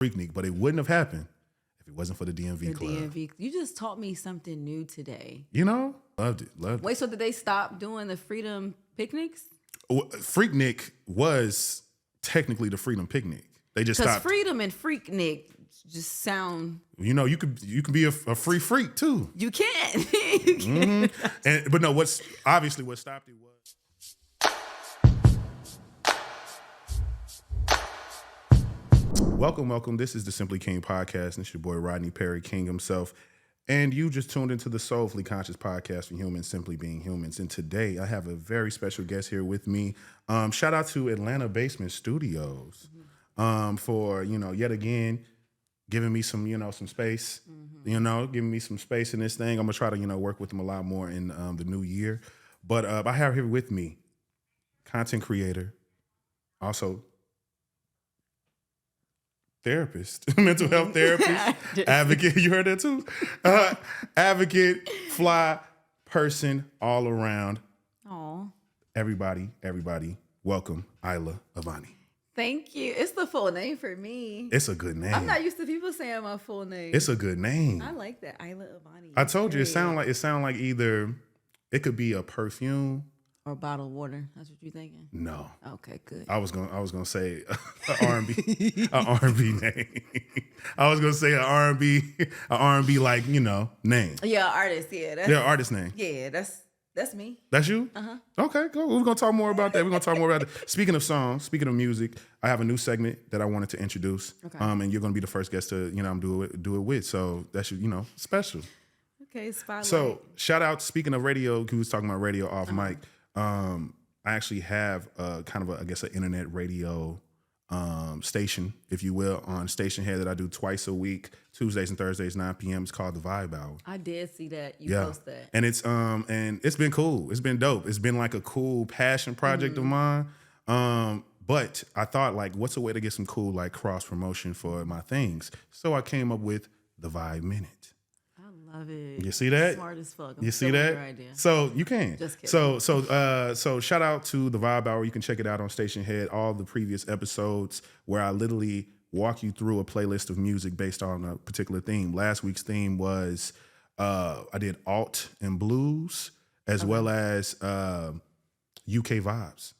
Freaknik, but it wouldn't have happened if it wasn't for the DMV The Club. DMV. You just taught me something new today. You know, loved it. Wait, so did they stop doing the freedom picnics? Freaknik was technically the Freedom Picnic. They just Because stopped. freedom and Freaknik just sound. You know, you could be a free freak too. You can't. You can't. But no, what stopped it was. Welcome. This is the Simply King podcast, and it's your boy Rodney Perry, King himself. And you just tuned into the Soulfully Conscious podcast for humans simply being humans. And today I have a very special guest here with me. Shout out to Atlanta Basement Studios for, yet again, giving me some, some space, giving me some space in this thing. I'm going to try to, work with them a lot more in the new year. But I have here with me content creator, also therapist, mental health therapist, advocate. You heard that too? Advocate, fly person all around. Aw. Everybody, welcome Aaila Avani. Thank you. It's the full name for me. It's a good name. I'm not used to people saying my full name. It's a good name. I like that. Aaila Avani. I told you it sound like either it could be a perfume or bottled water. That's what you're thinking? No. Okay, good. I was gonna say an R&B name. I was gonna say an R&B like name. Yeah, artist. Yeah, that's artist name. Yeah, that's me. That's you? Okay, cool. We're gonna talk more about that. Speaking of songs, speaking of music, I have a new segment that I wanted to introduce. Okay. And you're gonna be the first guest to do it with. So that's special. Okay, spotlight. So shout out. Speaking of radio, who was talking about radio off mic. I actually have kind of an internet radio station, if you will, on Station Head that I do twice a week, Tuesdays and Thursdays, 9 p.m. It's called The Vibe Hour. I did see that. You post that. And it's been cool. It's been dope. It's been like a cool passion project of mine. But I thought, what's a way to get some cool cross promotion for my things? So I came up with the Vibe Minute. Love it. You see that? Smart as fuck. You see that? Your idea. So you can. Just kidding. So shout out to the Vibe Hour. You can check it out on Station Head. All the previous episodes where I literally walk you through a playlist of music based on a particular theme. Last week's theme was I did alt and blues as well as UK vibes.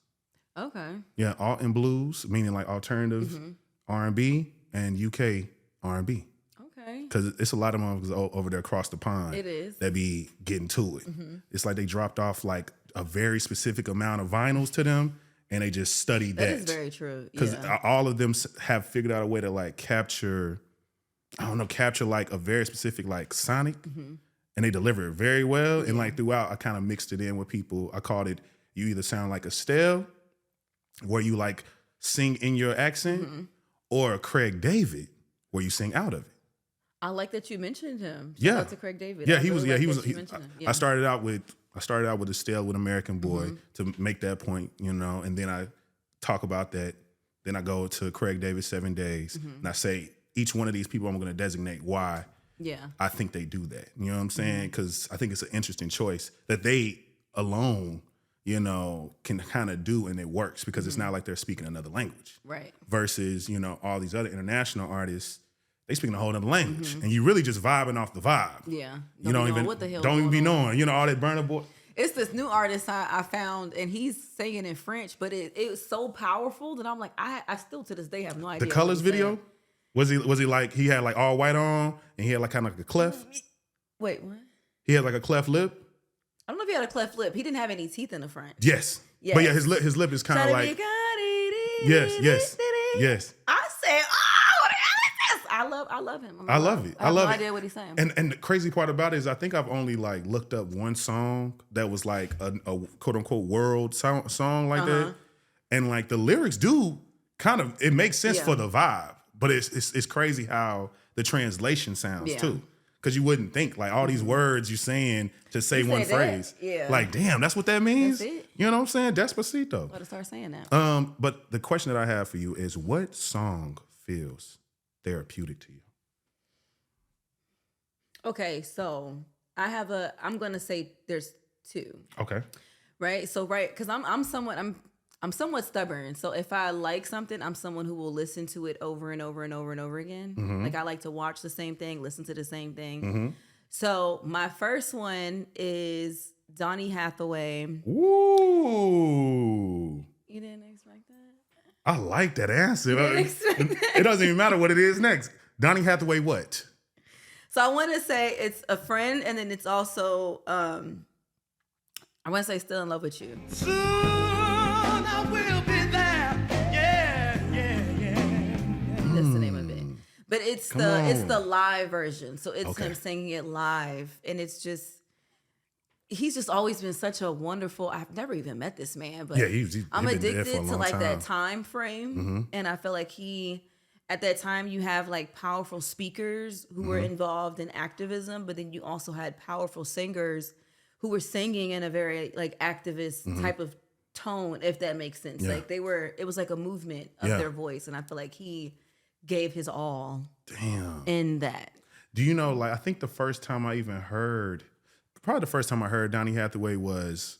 Okay. Yeah, alt and blues, meaning alternative R&B and UK R&B. Because it's a lot of motherfuckers over there across the pond. It is. That be getting to it. It's like they dropped off a very specific amount of vinyls to them, and they just studied that. That is very true. Because all of them have figured out a way to capture a very specific sonic, and they deliver it very well. Yeah. And throughout, I kind of mixed it in with people. I called it, you either sound like Estelle, where you sing in your accent, or Craig David, where you sing out of it. I like that you mentioned him. Shout Yeah, out to Craig David. Yeah, he was. I started out with Estelle with American Boy to make that point, and then I talk about that. Then I go to Craig David 7 Days, and I say each one of these people I'm going to designate why. Yeah, I think they do that. You know what I'm saying? Because I think it's an interesting choice that they alone, can kind of do, and it works because it's not like they're speaking another language, right? Versus all these other international artists. They speaking a whole other language, and you really just vibing off the vibe. Yeah, Don't even be knowing. All that Burna Boy. It's this new artist I found, and he's singing in French, but it was so powerful that I'm like, I still to this day have no idea. The Colors video, was he he had all white on, and he had kind of a cleft. Wait, what? He had a cleft lip. I don't know if he had a cleft lip. He didn't have any teeth in the front. Yes. But yeah, his lip is kind of yes. I said, I love him. I love it. I have no idea what he's saying. And the crazy part about it is I think I've only looked up one song that was a quote unquote world song like that. And the lyrics do kind of, it makes sense for the vibe, but it's crazy how the translation sounds too. Because you wouldn't think all these words you're saying to say one phrase. Yeah. Damn, that's what that means. That's it. You know what I'm saying? Despacito. Gotta start saying that. But the question that I have for you is, what song feels therapeutic to you? Okay, so I'm gonna say there's two. Okay. Right. So because I'm I'm somewhat stubborn. So if I like something, I'm someone who will listen to it over and over and over and over again. Like I like to watch the same thing, listen to the same thing. So my first one is Donny Hathaway. Ooh. You didn't expect that? I like that answer. Expect that? It doesn't even matter what it is next. Donny Hathaway, what? So I want to say it's a friend, and then it's also I want to say Still in Love with You. Soon I will be there. Yeah. That's the name of it. But it's Come it's on. the live version. So it's Okay. him singing it live, and it's just he's just always been such a wonderful. I've never even met this man, but Yeah, he's I'm been there addicted for a to long like that time. time frame, and I feel like at that time you have like powerful speakers who were involved in activism, but then you also had powerful singers who were singing in a very like activist type of tone, if that makes sense. Yeah. Like it was like a movement of Yeah. their voice, and I feel like he gave his all Damn. in that. Do you know, like, I think the first time I heard Donny Hathaway was,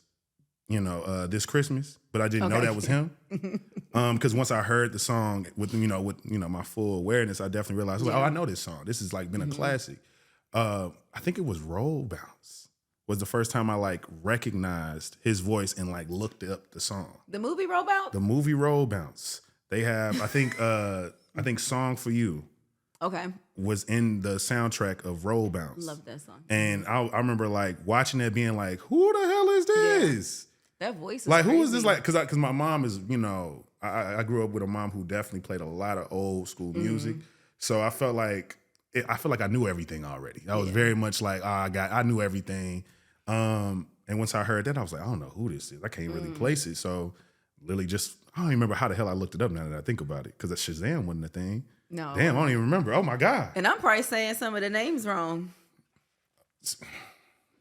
This Christmas, but I didn't know Okay. that was him. Because once I heard the song with my full awareness, I definitely realized, like, oh, I know this song. This has like been a classic. I think it was Roll Bounce was the first time I like recognized his voice and like looked up the song. The movie Robot? The movie Roll Bounce. They have, I think Song for You Okay. was in the soundtrack of Roll Bounce. Love that song. And I remember like watching that being like, who the hell is this? That voice is Like, crazy. who is this? Like, because my mom is, I grew up with a mom who definitely played a lot of old school music. So I felt like, I knew everything already. I was very much like, I knew everything. And once I heard that, I was like, I don't know who this is. I can't really place it. So literally I don't even remember how the hell I looked it up now that I think about it. Because Shazam wasn't a thing. No. Damn, I don't even remember. Oh my God. And I'm probably saying some of the names wrong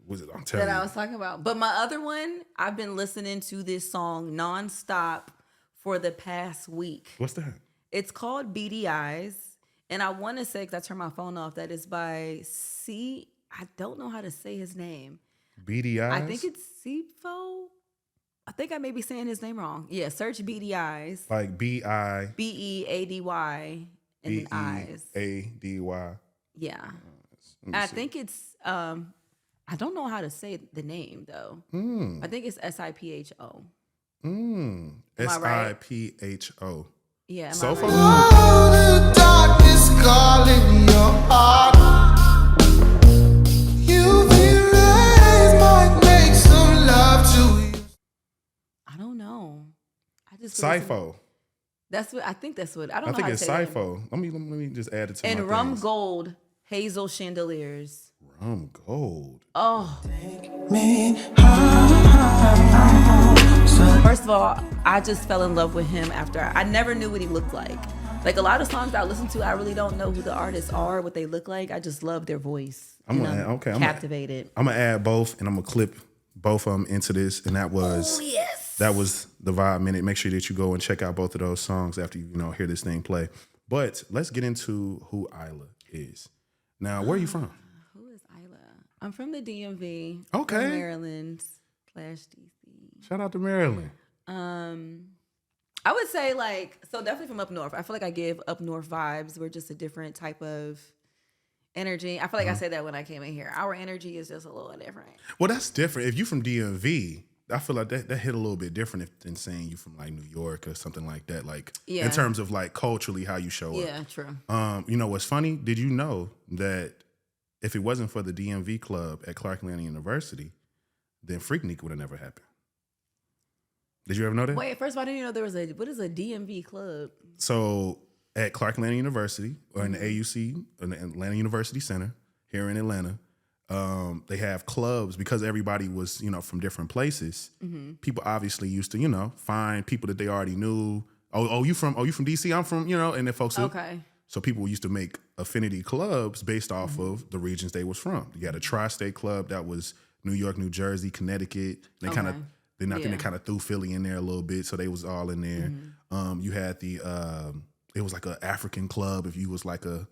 Was it? I'm telling that you. I was talking about. But my other one, I've been listening to this song nonstop for the past week. What's that? It's called Beady Eyes. And I want to say, because I turned my phone off, that is by I don't know how to say his name. Beady Eyes? I think it's Sipho. I think I may be saying his name wrong. Yeah, search Beady Eyes. like B-I. Beady and then eyes. B-E-A-D-Y. Yeah. Let me I see. think it's I don't know how to say the name though. I think it's Sipho. Am I right? S-I-P-H-O. Yeah. Am So I far, right? The darkness calling your heart. UV rays might make some love to you. I don't know. I just Sipho. That's what I think. That's what I don't I know. think how it's to say that. Sipho. Let me just add it to And my things. rum.gold Hazel Chandeliers. rum.gold. Oh, Me first of all, I just fell in love with him after I never knew what he looked like. Like a lot of songs I listen to, I really don't know who the artists are, what they look like. I just love their voice. I'm And gonna I'm add- okay, I'm captivated. I'm gonna add both, and I'm gonna clip both of them into this, and that was Yes. that was the Vibe Minute. Make sure that you go and check out both of those songs after you hear this thing play. But let's get into who Aaila is. Now, where are you from? Who is Aaila? I'm from the DMV. Okay. From Maryland / DC. Shout out to Maryland. I would say so definitely from up north. I feel like I give up north vibes. We're just a different type of energy. I feel like I said that when I came in here. Our energy is just a little different. Well, that's different. If you from DMV, I feel like that hit a little bit different than saying you from like New York or something like that. Like Yeah. in terms of like culturally how you show up. Yeah, true. You know what's funny? Did you know that if it wasn't for the DMV club at Clark Atlanta University, then Freaknik would have never happened? Did you ever know that? Wait, first of all, I didn't know there was what is a DMV club? So at Clark Atlanta University, or in the AUC, or the Atlanta University Center here in Atlanta, they have clubs because everybody was, from different places. People obviously used to, find people that they already knew. Oh, you from DC? I'm from, and then folks. Okay. So people used to make affinity clubs based off of the regions they was from. You had a tri-state club that was New York, New Jersey, Connecticut. They kind of. Then I think they kind of threw Philly in there a little bit, so they was all in there. You had the it was like an African club if you was like a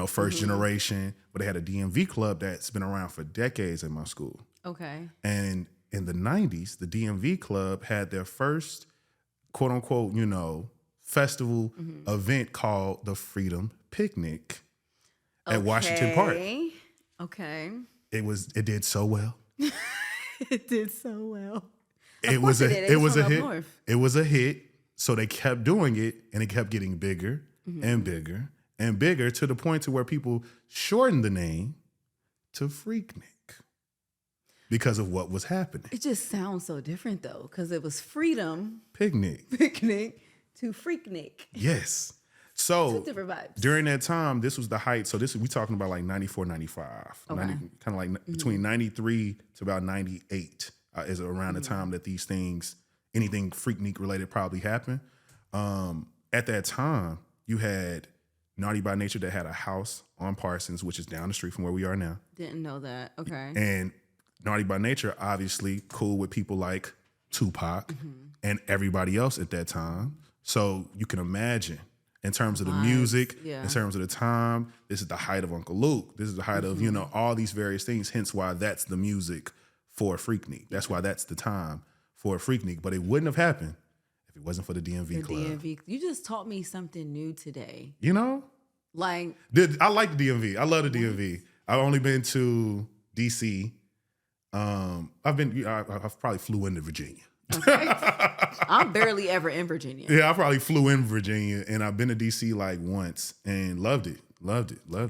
first generation, but they had a DMV club that's been around for decades in my school. Okay. And in the 90s, the DMV club had their first quote unquote, festival event called the Freedom Picnic at Washington Park. Okay. It did so well. It did so well. It was a hit. North. It was a hit. So they kept doing it, and it kept getting bigger and bigger and bigger to the point to where people shortened the name to Freaknik because of what was happening. It just sounds so different though, because it was Freedom Picnic to Freaknik. Yes. So Two different vibes. during that time, this was the height. So we talking about like 94, 95. Okay. Kind of like between 93 to about 98 is around the time that these things, anything Freaknik related probably happened. At that time, you had Naughty by Nature that had a house on Parsons, which is down the street from where we are now. Didn't know that. Okay. And Naughty by Nature, obviously cool with people like Tupac and everybody else at that time. So you can imagine in terms of the music, in terms of the time, this is the height of Uncle Luke. This is the height of, all these various things. Hence why that's the music for Freaknik. That's why that's the time for Freaknik. But it wouldn't have happened if it wasn't for the DMV Club. DMV. You just taught me something new today. Like, I like the DMV. I love the DMV. I've only been to DC. I've probably flew into Virginia. Okay. I'm barely ever in Virginia. Yeah, I probably flew in Virginia, and I've been to DC like once and loved it.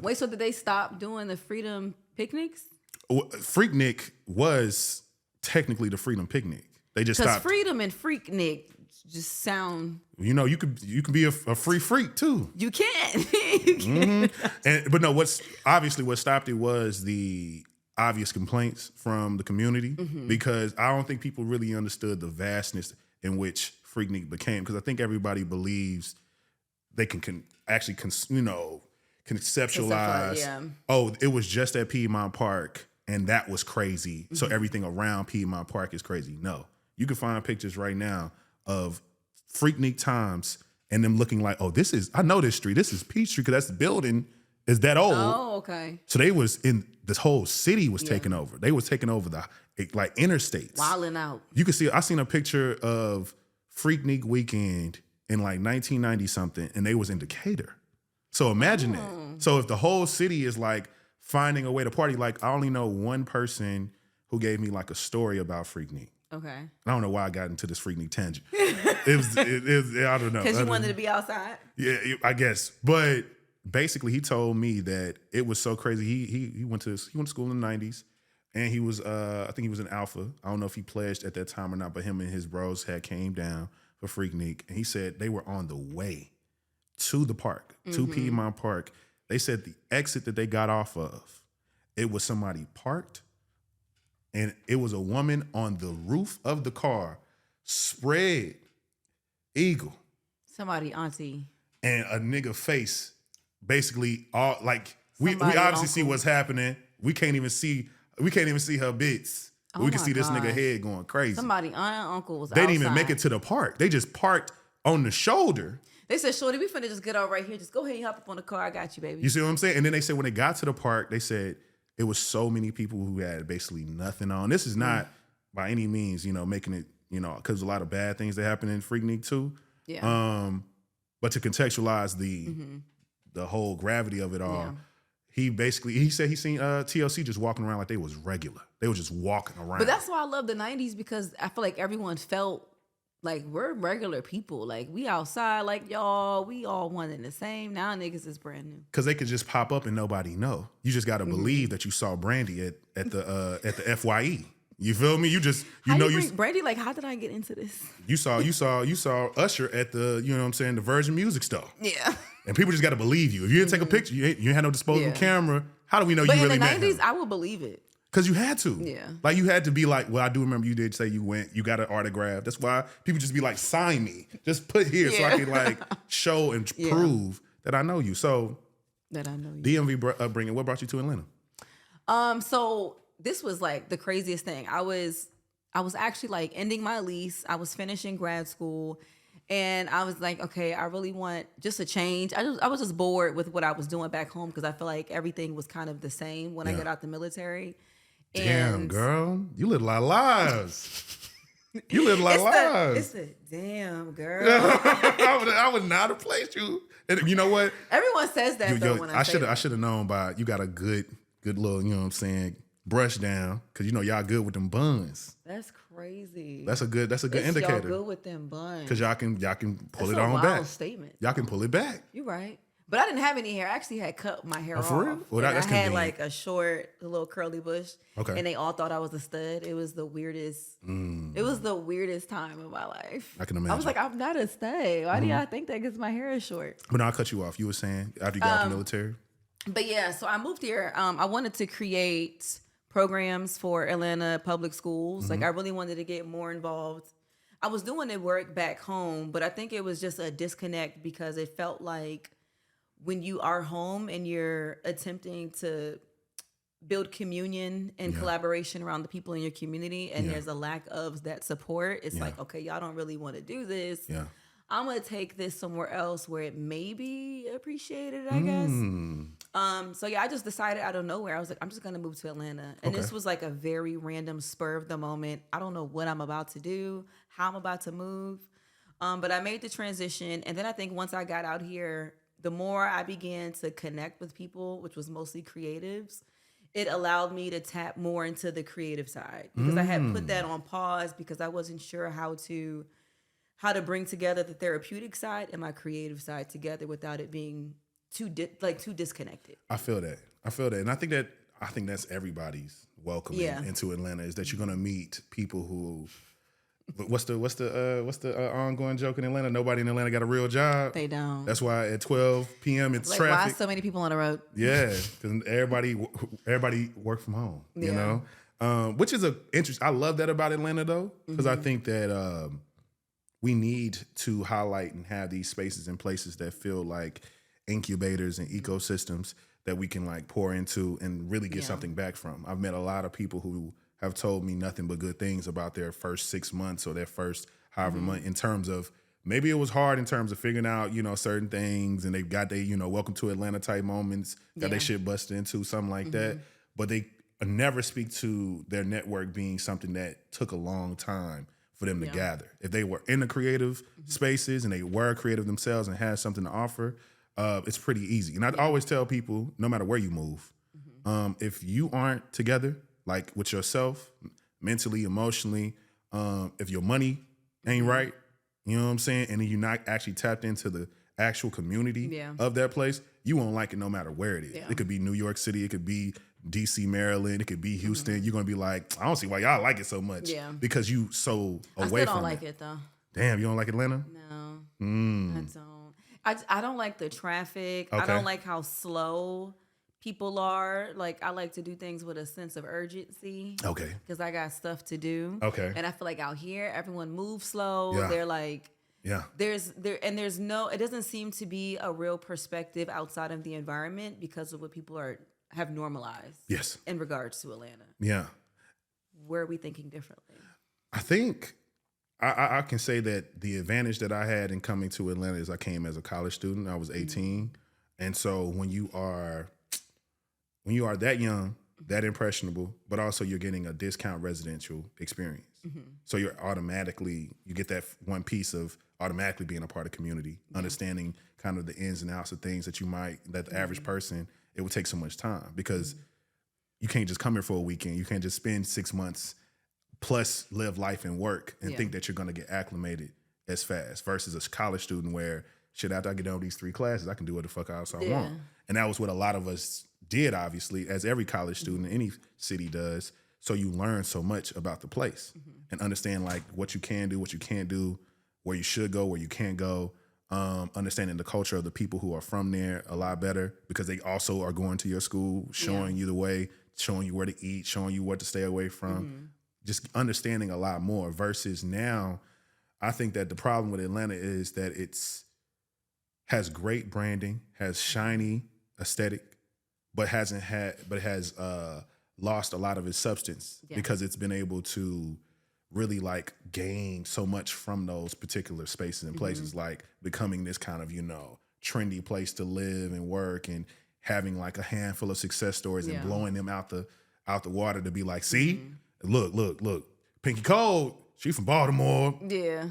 Wait, so did they stop doing the Freedom Picnics? Freaknik was technically the Freedom Picnic. They just stopped. Freedom and Freaknik just sound. You can be a free freak too. You can. You can. But no, what stopped it was the obvious complaints from the community because I don't think people really understood the vastness in which Freaknik became, because I think everybody believes they can actually conceptualize. Oh, it was just at Piedmont Park and that was crazy. So everything around Piedmont Park is crazy. No, you can find pictures right now of Freaknik times and them looking like, oh, I know this street. This is Peachtree because that's the building is that old. Oh, okay. So they was in this whole city was taken over. They was taking over the interstates. Wilding out. You can see. I seen a picture of Freaknik weekend in like 1990 something, and they was in Decatur. So imagine that. So if the whole city is like finding a way to party, like I only know one person who gave me like a story about Freaknik. Okay. I don't know why I got into this Freaknik tangent. It was I don't know. Because you wanted to be outside. Yeah, I guess. But basically, he told me that it was so crazy. He went to school in the 90s, and he was I think he was in Alpha. I don't know if he pledged at that time or not, but him and his bros had came down for Freaknik, and he said they were on the way to the park, to Piedmont Park. They said the exit that they got off of, it was somebody parked, and it was a woman on the roof of the car, spread eagle. Somebody auntie. And a nigga face. Basically, all like we Somebody obviously see uncle. what's happening. We can't even see her bits. We can my see this gosh. nigga head going crazy. Somebody aunt and uncle was They outside. didn't even make it to the park. They just parked on the shoulder. They said, "Shorty, we finna just get out right here. Just go ahead and hop up on the car. I got you, baby." You see what I'm saying? And then they said when they got to the park, they said it was so many people who had basically nothing on. This is not by any means, making it, because a lot of bad things that happen in Freaknik too. Yeah. But to contextualize the whole gravity of it all, he said he seen TLC just walking around like they was regular. They were just walking around. But that's why I love the 90s, because I feel like everyone felt like we're regular people. Like we outside, like y'all, we all one and the same. Now niggas is brand new. Because they could just pop up and nobody know. You just got to believe that you saw Brandy at the FYE. You feel me? You just Brandy. Like, how did I get into this? You saw Usher at the the Virgin Music Store. Yeah. And people just got to believe you. If you didn't take a picture, you had no disposable camera. How do we know but you really met him? But in the 90s, I would believe it. Because you had to. Yeah. Like, you had to be like, well, I do remember you did say you went, you got an autograph. That's why people just be like, sign me. Just put here so I can, like, show and prove that I know you. So, that I know you. DMV upbringing, what brought you to Atlanta? So, this was, like, the craziest thing. I was actually, like, ending my lease. I was finishing grad school. And I was like, okay, I really want just a change. I was just bored with what I was doing back home because I feel like everything was kind of the same when I got out the military. Damn, girl. You lived a lot of lives. You live a lot of lives. It's the damn girl. I would not have placed you. And you know what? Everyone says that though when I say that. I should have known by you got a good little, you know what I'm saying, brush down. Cause you know y'all good with them buns. That's crazy. That's a good indicator. Y'all good with them buns. Cause y'all can pull That's it a on wild back. statement. Y'all can pull it back. You're right. But I didn't have any hair. I actually had cut my hair off. For real? Well, And that's I had convenient. like a little curly bush. Okay. And they all thought I was a stud. It was the weirdest. It was the weirdest time of my life. I can imagine. I was like, I'm not a stud. Why do y'all think that? Because my hair is short. But I'll cut you off. You were saying after you got out the military. But yeah, so I moved here. I wanted to create programs for Atlanta public schools. Like I really wanted to get more involved. I was doing the work back home, but I think it was just a disconnect because it felt like when you are home and you're attempting to build communion and collaboration around the people in your community and there's a lack of that support, it's like, okay, y'all don't really want to do this. Yeah. I'm going to take this somewhere else where it may be appreciated, I guess. So yeah, I just decided out of nowhere, I was like, I'm just going to move to Atlanta. And this was like a very random spur of the moment. I don't know what I'm about to do, how I'm about to move. But I made the transition. And then I think once I got out here, the more I began to connect with people, which was mostly creatives, it allowed me to tap more into the creative side because I had put that on pause because I wasn't sure how to bring together the therapeutic side and my creative side together without it being too disconnected. I feel that. And I think that's everybody's welcome into Atlanta is that you're gonna meet people who what's the ongoing joke in Atlanta? Nobody in Atlanta got a real job. They don't. That's why at 12 p.m. it's Like traffic. why so many people on the road? Yeah, because everybody work from home. You know, which is I love that about Atlanta though, because I think that we need to highlight and have these spaces and places that feel like incubators and ecosystems that we can like pour into and really get something back from. I've met a lot of people who have told me nothing but good things about their first 6 months or their first however month in terms of maybe it was hard in terms of figuring out, you know, certain things and they've got their, you know, welcome to Atlanta type moments, got their shit busted into, something like that. But they never speak to their network being something that took a long time for them to gather. If they were in the creative spaces and they were creative themselves and had something to offer, it's pretty easy. And I always tell people, no matter where you move, if you aren't together, like with yourself, mentally, emotionally, if your money ain't right, you know what I'm saying? And then you're not actually tapped into the actual community of that place, you won't like it no matter where it is. It could be New York City, it could be DC, Maryland, it could be Houston. You're gonna be like, I don't see why y'all like it so much. Because you so away from it. I still don't like it though. Damn, you don't like Atlanta? No, I don't. I don't like the traffic. I don't like how slow people are. Like, I like to do things with a sense of urgency. Okay. Because I got stuff to do. Okay. And I feel like out here, everyone moves slow. Yeah. They're like, yeah. There's no, it doesn't seem to be a real perspective outside of the environment because of what people have normalized. Yes. In regards to Atlanta. Yeah. Where are we thinking differently? I think I can say that the advantage that I had in coming to Atlanta is I came as a college student. I was 18. And so when you are that young, that impressionable, but also you're getting a discount residential experience. So you get that one piece of automatically being a part of community, understanding kind of the ins and outs of things that the average person, it would take so much time because you can't just come here for a weekend. You can't just spend 6 months plus live life and work and think that you're going to get acclimated as fast versus a college student where shit, after I get done with these 3 classes, I can do what the fuck else I want. And that was what a lot of us did, obviously, as every college student in any city does. So you learn so much about the place and understand like what you can do, what you can't do, where you should go, where you can't go. Understanding the culture of the people who are from there a lot better because they also are going to your school, showing you the way, showing you where to eat, showing you what to stay away from. Just understanding a lot more versus now, I think that the problem with Atlanta is that has great branding, has shiny aesthetic, but has lost a lot of its substance because it's been able to really like gain so much from those particular spaces and places, like becoming this kind of, you know, trendy place to live and work and having like a handful of success stories and blowing them out the water to be like, see, look, Pinky Cole she from Baltimore. Yeah.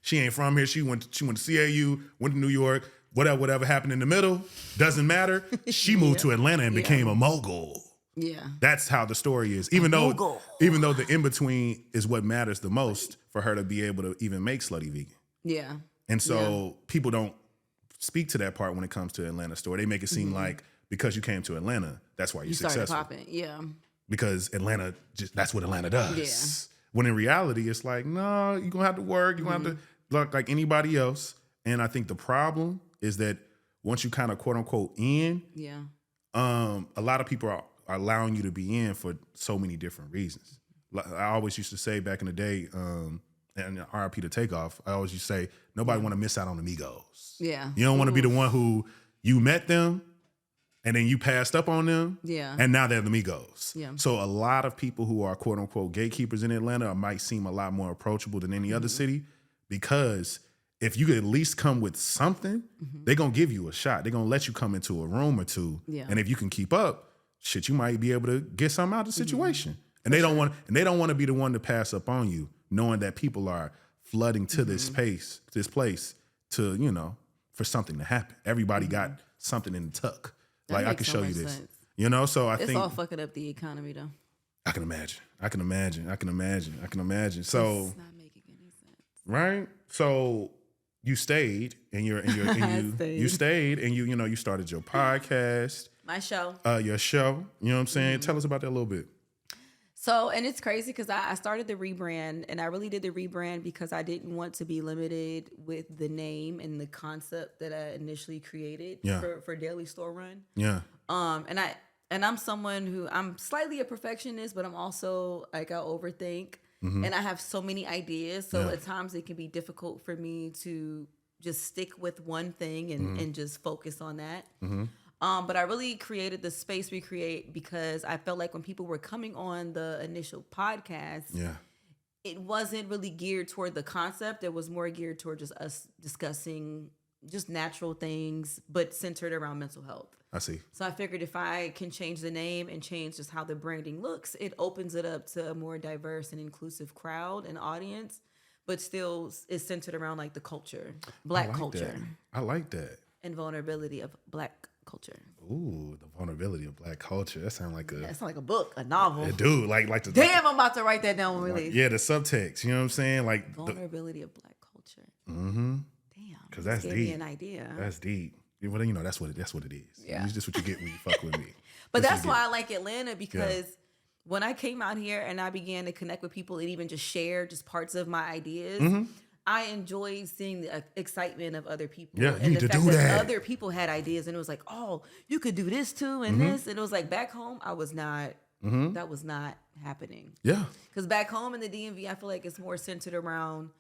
She ain't from here. She went to CAU, went to New York. Whatever happened in the middle doesn't matter. She moved to Atlanta and became a mogul. Yeah. That's how the story is. Even though the in between is what matters the most for her to be able to even make Slutty Vegan. Yeah. And so people don't speak to that part when it comes to Atlanta story. They make it seem like because you came to Atlanta, that's why you're successful. Started popping. Yeah. Because Atlanta, that's what Atlanta does. Yeah. When in reality, it's like, no, you're going to have to work. You're going to have to look like anybody else. And I think the problem is that once you kind of quote unquote in, a lot of people are allowing you to be in for so many different reasons. I always used to say back in the day, and RIP to Takeoff, I always used to say, nobody want to miss out on amigos. Yeah. You don't want to be the one who you met them and then you passed up on them. Yeah. And now they're the amigos. Yeah. So a lot of people who are quote unquote gatekeepers in Atlanta might seem a lot more approachable than any other city, because if you could at least come with something, they're going to give you a shot. They're going to let you come into a room or two. Yeah. And if you can keep up, shit, you might be able to get something out of the situation. And they don't want to be the one to pass up on you, knowing that people are flooding to this place to, for something to happen. Everybody got something in the tuck. Like, I can show you this. Sense. So I think it's all fucking up the economy though. I can imagine. So it's not making any sense. Right? So you stayed and you stayed and you started your podcast. My show. Your show. You know what I'm saying? Tell us about that a little bit. So, and it's crazy because I started the rebrand, and I really did the rebrand because I didn't want to be limited with the name and the concept that I initially created for Daily Store Run. Yeah. And I'm someone who, I'm slightly a perfectionist, but I'm also like, I overthink, and I have so many ideas. So at times it can be difficult for me to just stick with one thing and just focus on that. But I really created the space we create because I felt like when people were coming on the initial podcast, it wasn't really geared toward the concept. It was more geared toward just us discussing just natural things, but centered around mental health. I see. So I figured if I can change the name and change just how the branding looks, it opens it up to a more diverse and inclusive crowd and audience, but still is centered around like the culture, Black culture. I like that. And vulnerability of Black culture. Ooh, the vulnerability of Black culture. That sounds like a book, a novel. It do like the damn. I'm about to write that down when we leave. Yeah, the subtext. You know what I'm saying? Like vulnerability of Black culture. Damn. Because that's deep. Me an idea. That's deep. Well, that's what it is. Yeah. It's just what you get when you fuck with me. But that's why I like Atlanta, because when I came out here and I began to connect with people and even just share just parts of my ideas. I enjoyed seeing the excitement of other people. Yeah, and you the need to fact do that. Other people had ideas, and it was like, oh, you could do this too, and this. And it was like back home, I was not. That was not happening. Yeah. Because back home in the DMV, I feel like it's more centered around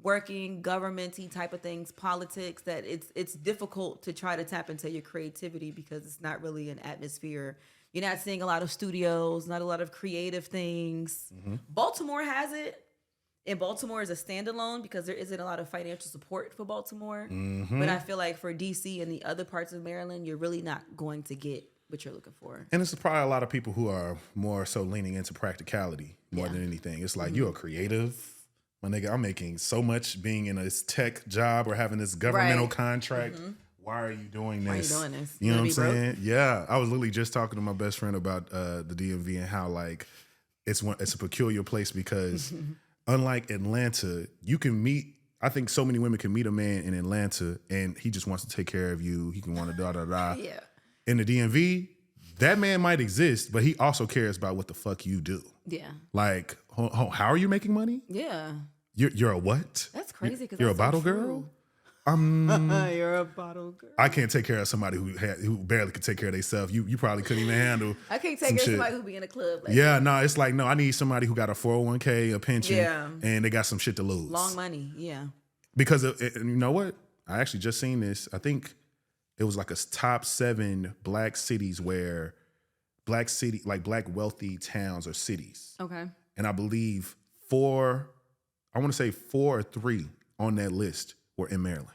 working, government-y type of things, politics. That it's difficult to try to tap into your creativity because it's not really an atmosphere. You're not seeing a lot of studios, not a lot of creative things. Baltimore has it. And Baltimore is a standalone because there isn't a lot of financial support for Baltimore. But I feel like for DC and the other parts of Maryland, you're really not going to get what you're looking for. And it's probably a lot of people who are more so leaning into practicality more than anything. It's like, you're a creative. My nigga, I'm making so much being in this tech job or having this governmental contract. Why are you doing this? Why are you doing this? You know what I'm saying? Yeah. I was literally just talking to my best friend about the DMV and how like it's a peculiar place because unlike Atlanta, you can meet, I think so many women can meet a man in Atlanta and he just wants to take care of you. He can want to da-da-da. Yeah. In the DMV, that man might exist, but he also cares about what the fuck you do. Yeah. Like, how are you making money? Yeah. You're a what? That's crazy. You're a bottle girl? You're a bottle girl. I can't take care of somebody who barely could take care of themselves. You probably couldn't even handle. I can't take care of somebody who be in a club. Like it's like, no, I need somebody who got a 401k, a pension, and they got some shit to lose. Long money, yeah. Because you know what? I actually just seen this. I think it was like a top 7 Black cities where Black wealthy towns or cities. Okay. And I believe 4 or 3 on that list were in Maryland.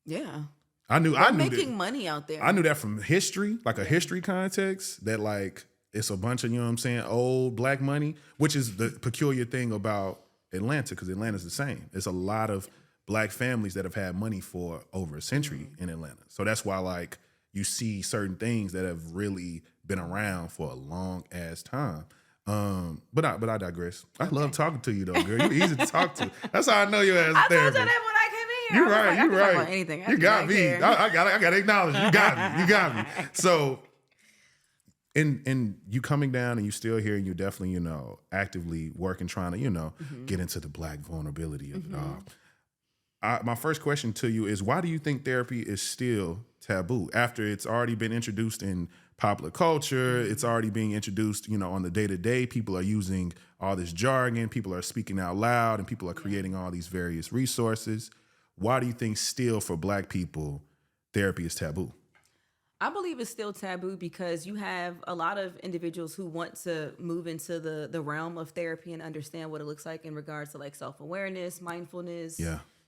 Yeah. I knew making money out there. I knew that from history, like a history context, that like it's a bunch of, you know what I'm saying, old Black money, which is the peculiar thing about Atlanta, because Atlanta's the same. There's a lot of black families that have had money for over a century in Atlanta. So that's why, like, you see certain things that have really been around for a long ass time. But I digress. I love talking to you though, girl. You're easy to talk to. That's how I know your ass. I told you that when I came in here. You're right. Like, You're right. About anything. You got me. I got to acknowledge you. You got me. You got me. So, and you coming down and you still here, and you definitely, you know, actively working, trying to, you know, get into the black vulnerability of it all. My first question to you is, why do you think therapy is still taboo after it's already been introduced in popular culture? It's already being introduced, you know, on the day-to-day. People are using all this jargon. People are speaking out loud, and people are creating all these various resources. Why do you think still for black people, therapy is taboo? I believe it's still taboo because you have a lot of individuals who want to move into the realm of therapy and understand what it looks like in regards to like self-awareness, mindfulness,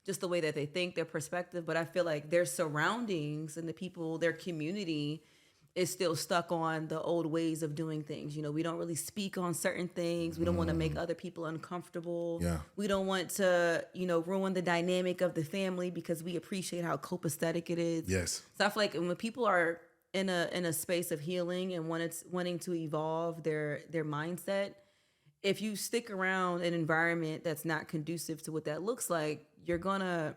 just the way that they think, their perspective. But I feel like their surroundings and the people, their community is still stuck on the old ways of doing things. You know, we don't really speak on certain things. We don't want to make other people uncomfortable. Yeah. We don't want to, you know, ruin the dynamic of the family because we appreciate how copacetic it is. Yes. So I feel like when people are in a space of healing and wanting to evolve their mindset, if you stick around an environment that's not conducive to what that looks like, you're kind of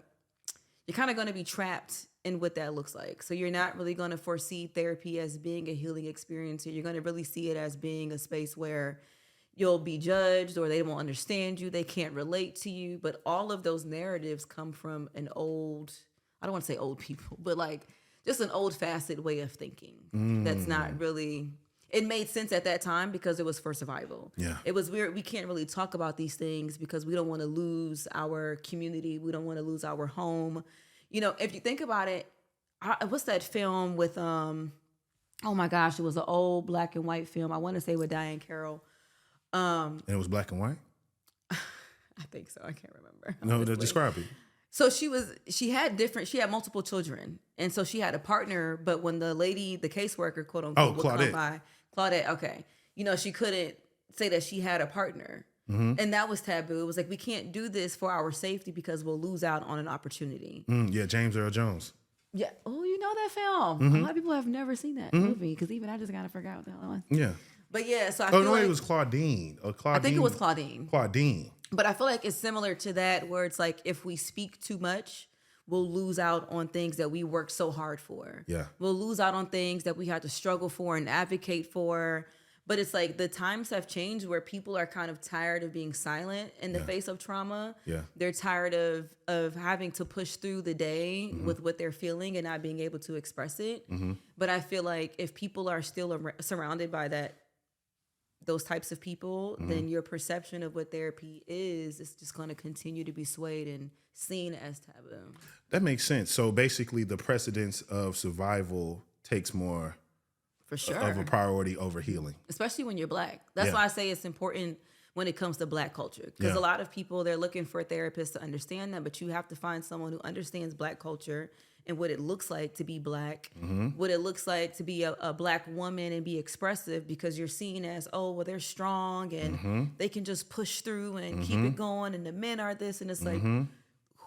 gonna be trapped in what that looks like. So you're not really gonna foresee therapy as being a healing experience. You're gonna really see it as being a space where you'll be judged or they won't understand you, they can't relate to you. But all of those narratives come from an old, I don't want to say old people, but like just an old fashioned way of thinking. That's not really, it made sense at that time because it was for survival. Yeah. It was weird. We can't really talk about these things because we don't want to lose our community. We don't want to lose our home. You know, if you think about it, what's that film with, oh my gosh, it was an old black and white film. I want to say with Diane Carroll. And it was black and white? I think so. I can't remember. No, describe it. So she had multiple children. And so she had a partner, but when the lady, the caseworker, quote unquote, would come by, Claudette, okay. You know, she couldn't say that she had a partner. And that was taboo. It was like, we can't do this for our safety because we'll lose out on an opportunity. Yeah, James Earl Jones. Yeah. Oh, you know that film. A lot of people have never seen that movie because even I just kind of forgot what the hell it was. Yeah. But yeah, so I feel like... it was Claudine. I think it was Claudine. Claudine. But I feel like it's similar to that where it's like if we speak too much, we'll lose out on things that we work so hard for. Yeah. We'll lose out on things that we had to struggle for and advocate for. But it's like the times have changed where people are kind of tired of being silent in the face of trauma. Yeah. They're tired of having to push through the day with what they're feeling and not being able to express it. But I feel like if people are still surrounded by those types of people, then your perception of what therapy is just going to continue to be swayed and seen as taboo. That makes sense. So basically the precedence of survival takes more for sure of a priority over healing. Especially when you're black. That's why I say it's important when it comes to black culture. Because a lot of people, they're looking for a therapist to understand that, but you have to find someone who understands black culture and what it looks like to be black, what it looks like to be a black woman and be expressive, because you're seen as, oh, well, they're strong and they can just push through and keep it going, and the men are this, and it's like,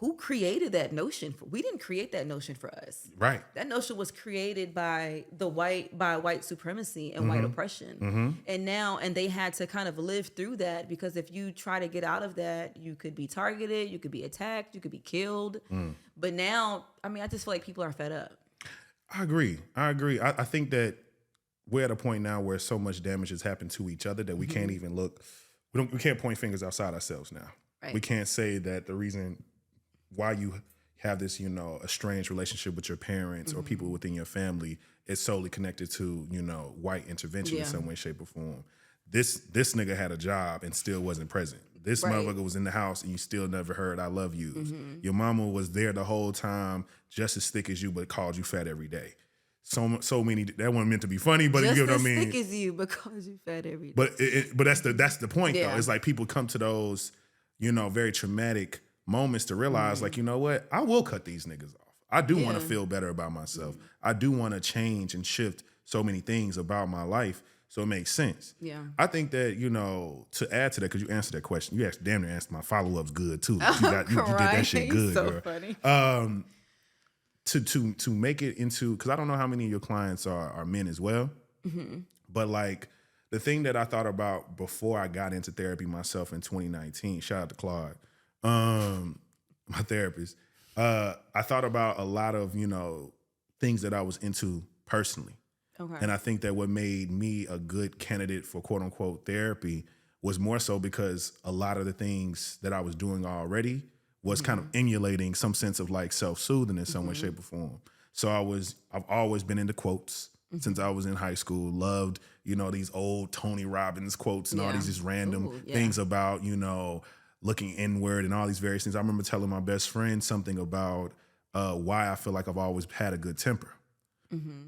who created that notion? We didn't create that notion for us. Right. That notion was created by white supremacy and white oppression. And they had to kind of live through that, because if you try to get out of that, you could be targeted, you could be attacked, you could be killed. But now, I mean, I just feel like people are fed up. I agree. I think that we're at a point now where so much damage has happened to each other that we can't even look, we can't point fingers outside ourselves now. Right. We can't say that the reason why you have this, you know, a strange relationship with your parents or people within your family is solely connected to, you know, white intervention in some way, shape, or form. This nigga had a job and still wasn't present. This motherfucker was in the house and you still never heard "I love you." Your mama was there the whole time, just as thick as you, but called you fat every day. So many. That wasn't meant to be funny, but just you know what I mean. mean. Just as thick as you, but calls you fat every day. But that's the point though. It's like people come to those, you know, very traumatic moments to realize, like, you know what? I will cut these niggas off. I do want to feel better about myself. I do want to change and shift so many things about my life. So it makes sense. Yeah. I think that, you know, to add to that, because you answered that question, you actually damn near answered my follow-ups good too. You did that shit good, so girl. funny. To make it into, because I don't know how many of your clients are men as well, but like the thing that I thought about before I got into therapy myself in 2019, shout out to Claude, my therapist, I thought about a lot of, you know, things that I was into personally. Okay. And I think that what made me a good candidate for quote unquote therapy was more so because a lot of the things that I was doing already was kind of emulating some sense of like self-soothing in some way, shape, or form. So I've always been into quotes since I was in high school. Loved, you know, these old Tony Robbins quotes and all these just random things about, you know, looking inward and all these various things. I remember telling my best friend something about why I feel like I've always had a good temper.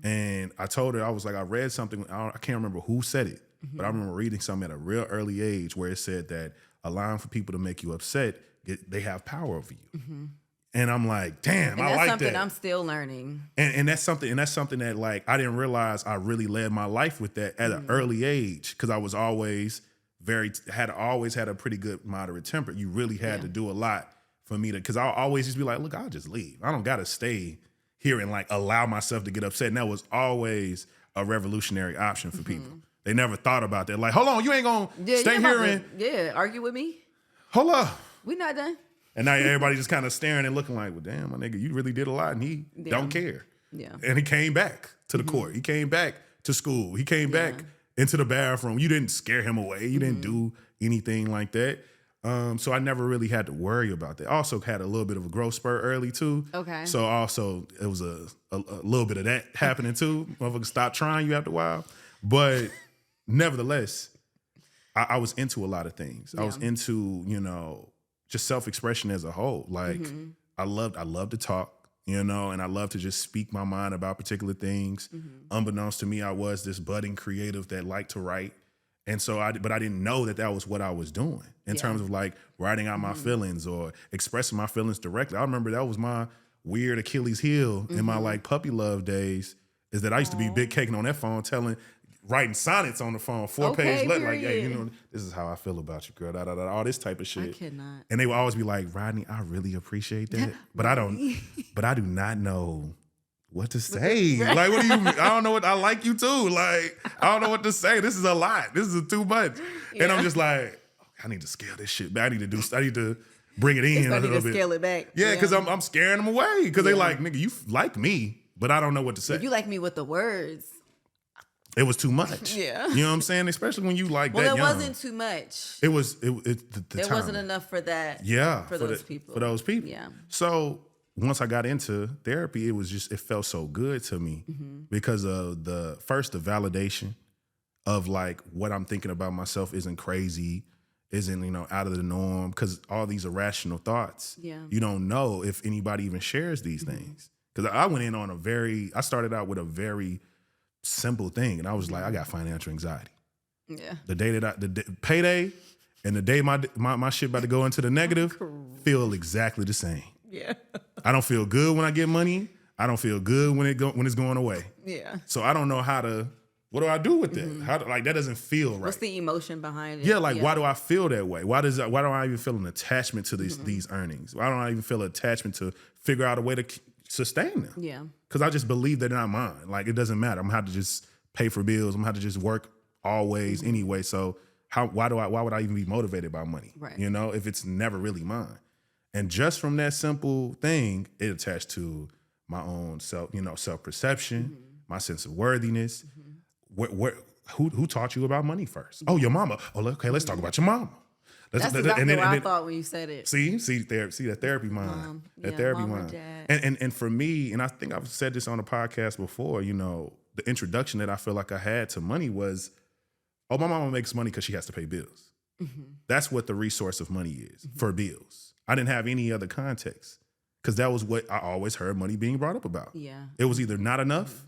And I told her, I was like, I read something, I can't remember who said it, but I remember reading something at a real early age where it said that allowing for people to make you upset, they have power over you. And I'm like, damn, And I that's like something that. I'm still learning. And that's something that like I didn't realize I really led my life with that at an early age, because I was always had a pretty good moderate temper. You really had to do a lot for me to, because I always just be like, look, I'll just leave. I don't gotta stay here and like allow myself to get upset. And that was always a revolutionary option for people. They never thought about that. Like, hold on, you ain't gonna stay here and argue with me. hold up. We not done. And now everybody just kind of staring and looking like, well, damn, my nigga, you really did a lot, and he don't care. Yeah. And he came back to the court. He came back to school. He came back into the bathroom. You didn't scare him away. You didn't do anything like that. So I never really had to worry about that. Also had a little bit of a growth spurt early too. Okay. So also it was a little bit of that happening too. Motherfuckers stop trying you after a while. But nevertheless, I was into a lot of things. I was into, you know, just self-expression as a whole. Like I love to talk, you know, and I love to just speak my mind about particular things. Unbeknownst to me, I was this budding creative that liked to write. And so but I didn't know that was what I was doing in terms of like writing out my feelings or expressing my feelings directly. I remember that was my weird Achilles heel in my like puppy love days, is that I used to be big caking on that phone writing sonnets on the phone, 4-page letter, like, hey, you know, this is how I feel about you, girl, all this type of shit. I cannot. And they would always be like, Rodney, I really appreciate that, but I do not know what to say. Like, what do you mean? I don't know what, I like you too. Like, I don't know what to say. This is a lot. This is too much. And I'm just like, I need to scale this shit back. I need to bring it in a little bit. Scale it back. Yeah, because I'm scaring them away. Because they like, nigga, you like me, but I don't know what to say. If you like me with the words. It was too much. Yeah. You know what I'm saying? Especially when you like well, that it young. wasn't too much. It was, the It time. wasn't enough for that. Yeah. For those people. For those people. Yeah. So once I got into therapy, it felt so good to me because of the validation of like what I'm thinking about myself isn't crazy, isn't, you know, out of the norm, because all these irrational thoughts, you don't know if anybody even shares these things. Because I went in on I started out with a very simple thing, and I was like, I got financial anxiety. Yeah. The day that payday and the day my shit about to go into the negative feel exactly the same. Yeah. I don't feel good when I get money. I don't feel good when it's going away. Yeah. So I don't know what do I do with that? That doesn't feel right. What's the emotion behind it? Yeah, why do I feel that way? Why don't I even feel an attachment to these earnings? Why don't I even feel an attachment to figure out a way to sustain them? Yeah. Because I just believe they're not mine. Like, it doesn't matter. I'm gonna have to just pay for bills. I'm gonna have to just work always anyway. So why would I even be motivated by money? Right. You know, if it's never really mine. And just from that simple thing, it attached to my own self-perception, my sense of worthiness. Who taught you about money first? Oh, your mama. Oh, okay, let's talk about your mama. That's exactly what I thought when you said it. See that therapy mind. That therapy mind. And for me, and I think I've said this on the podcast before, you know, the introduction that I feel like I had to money was, oh, my mama makes money because she has to pay bills. That's what the resource of money is, for bills. I didn't have any other context because that was what I always heard money being brought up about. Yeah. It was either not enough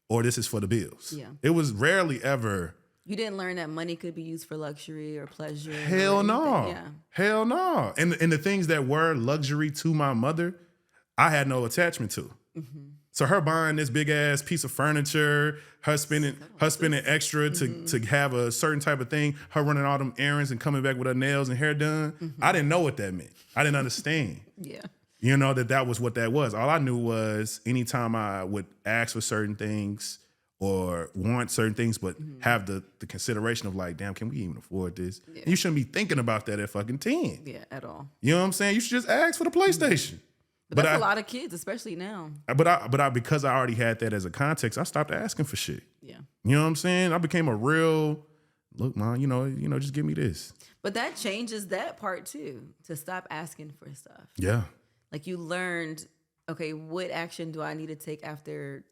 or this is for the bills. Yeah. It was rarely ever. You didn't learn that money could be used for luxury or pleasure. Hell no. Yeah. Hell no. And the things that were luxury to my mother, I had no attachment to. So her buying this big ass piece of furniture, her spending extra to have a certain type of thing, her running all them errands and coming back with her nails and hair done. I didn't know what that meant. I didn't understand. Yeah. You know, that was what that was. All I knew was anytime I would ask for certain things or want certain things, but have the consideration of like, damn, can we even afford this? Yeah. You shouldn't be thinking about that at fucking 10. Yeah, at all. You know what I'm saying? You should just ask for the PlayStation. But that's a lot of kids, especially now. But because I already had that as a context, I stopped asking for shit. Yeah. You know what I'm saying? I became a real, look, Mom, you know, just give me this. But that changes that part too, to stop asking for stuff. Yeah. Like you learned, okay, what action do I need to take after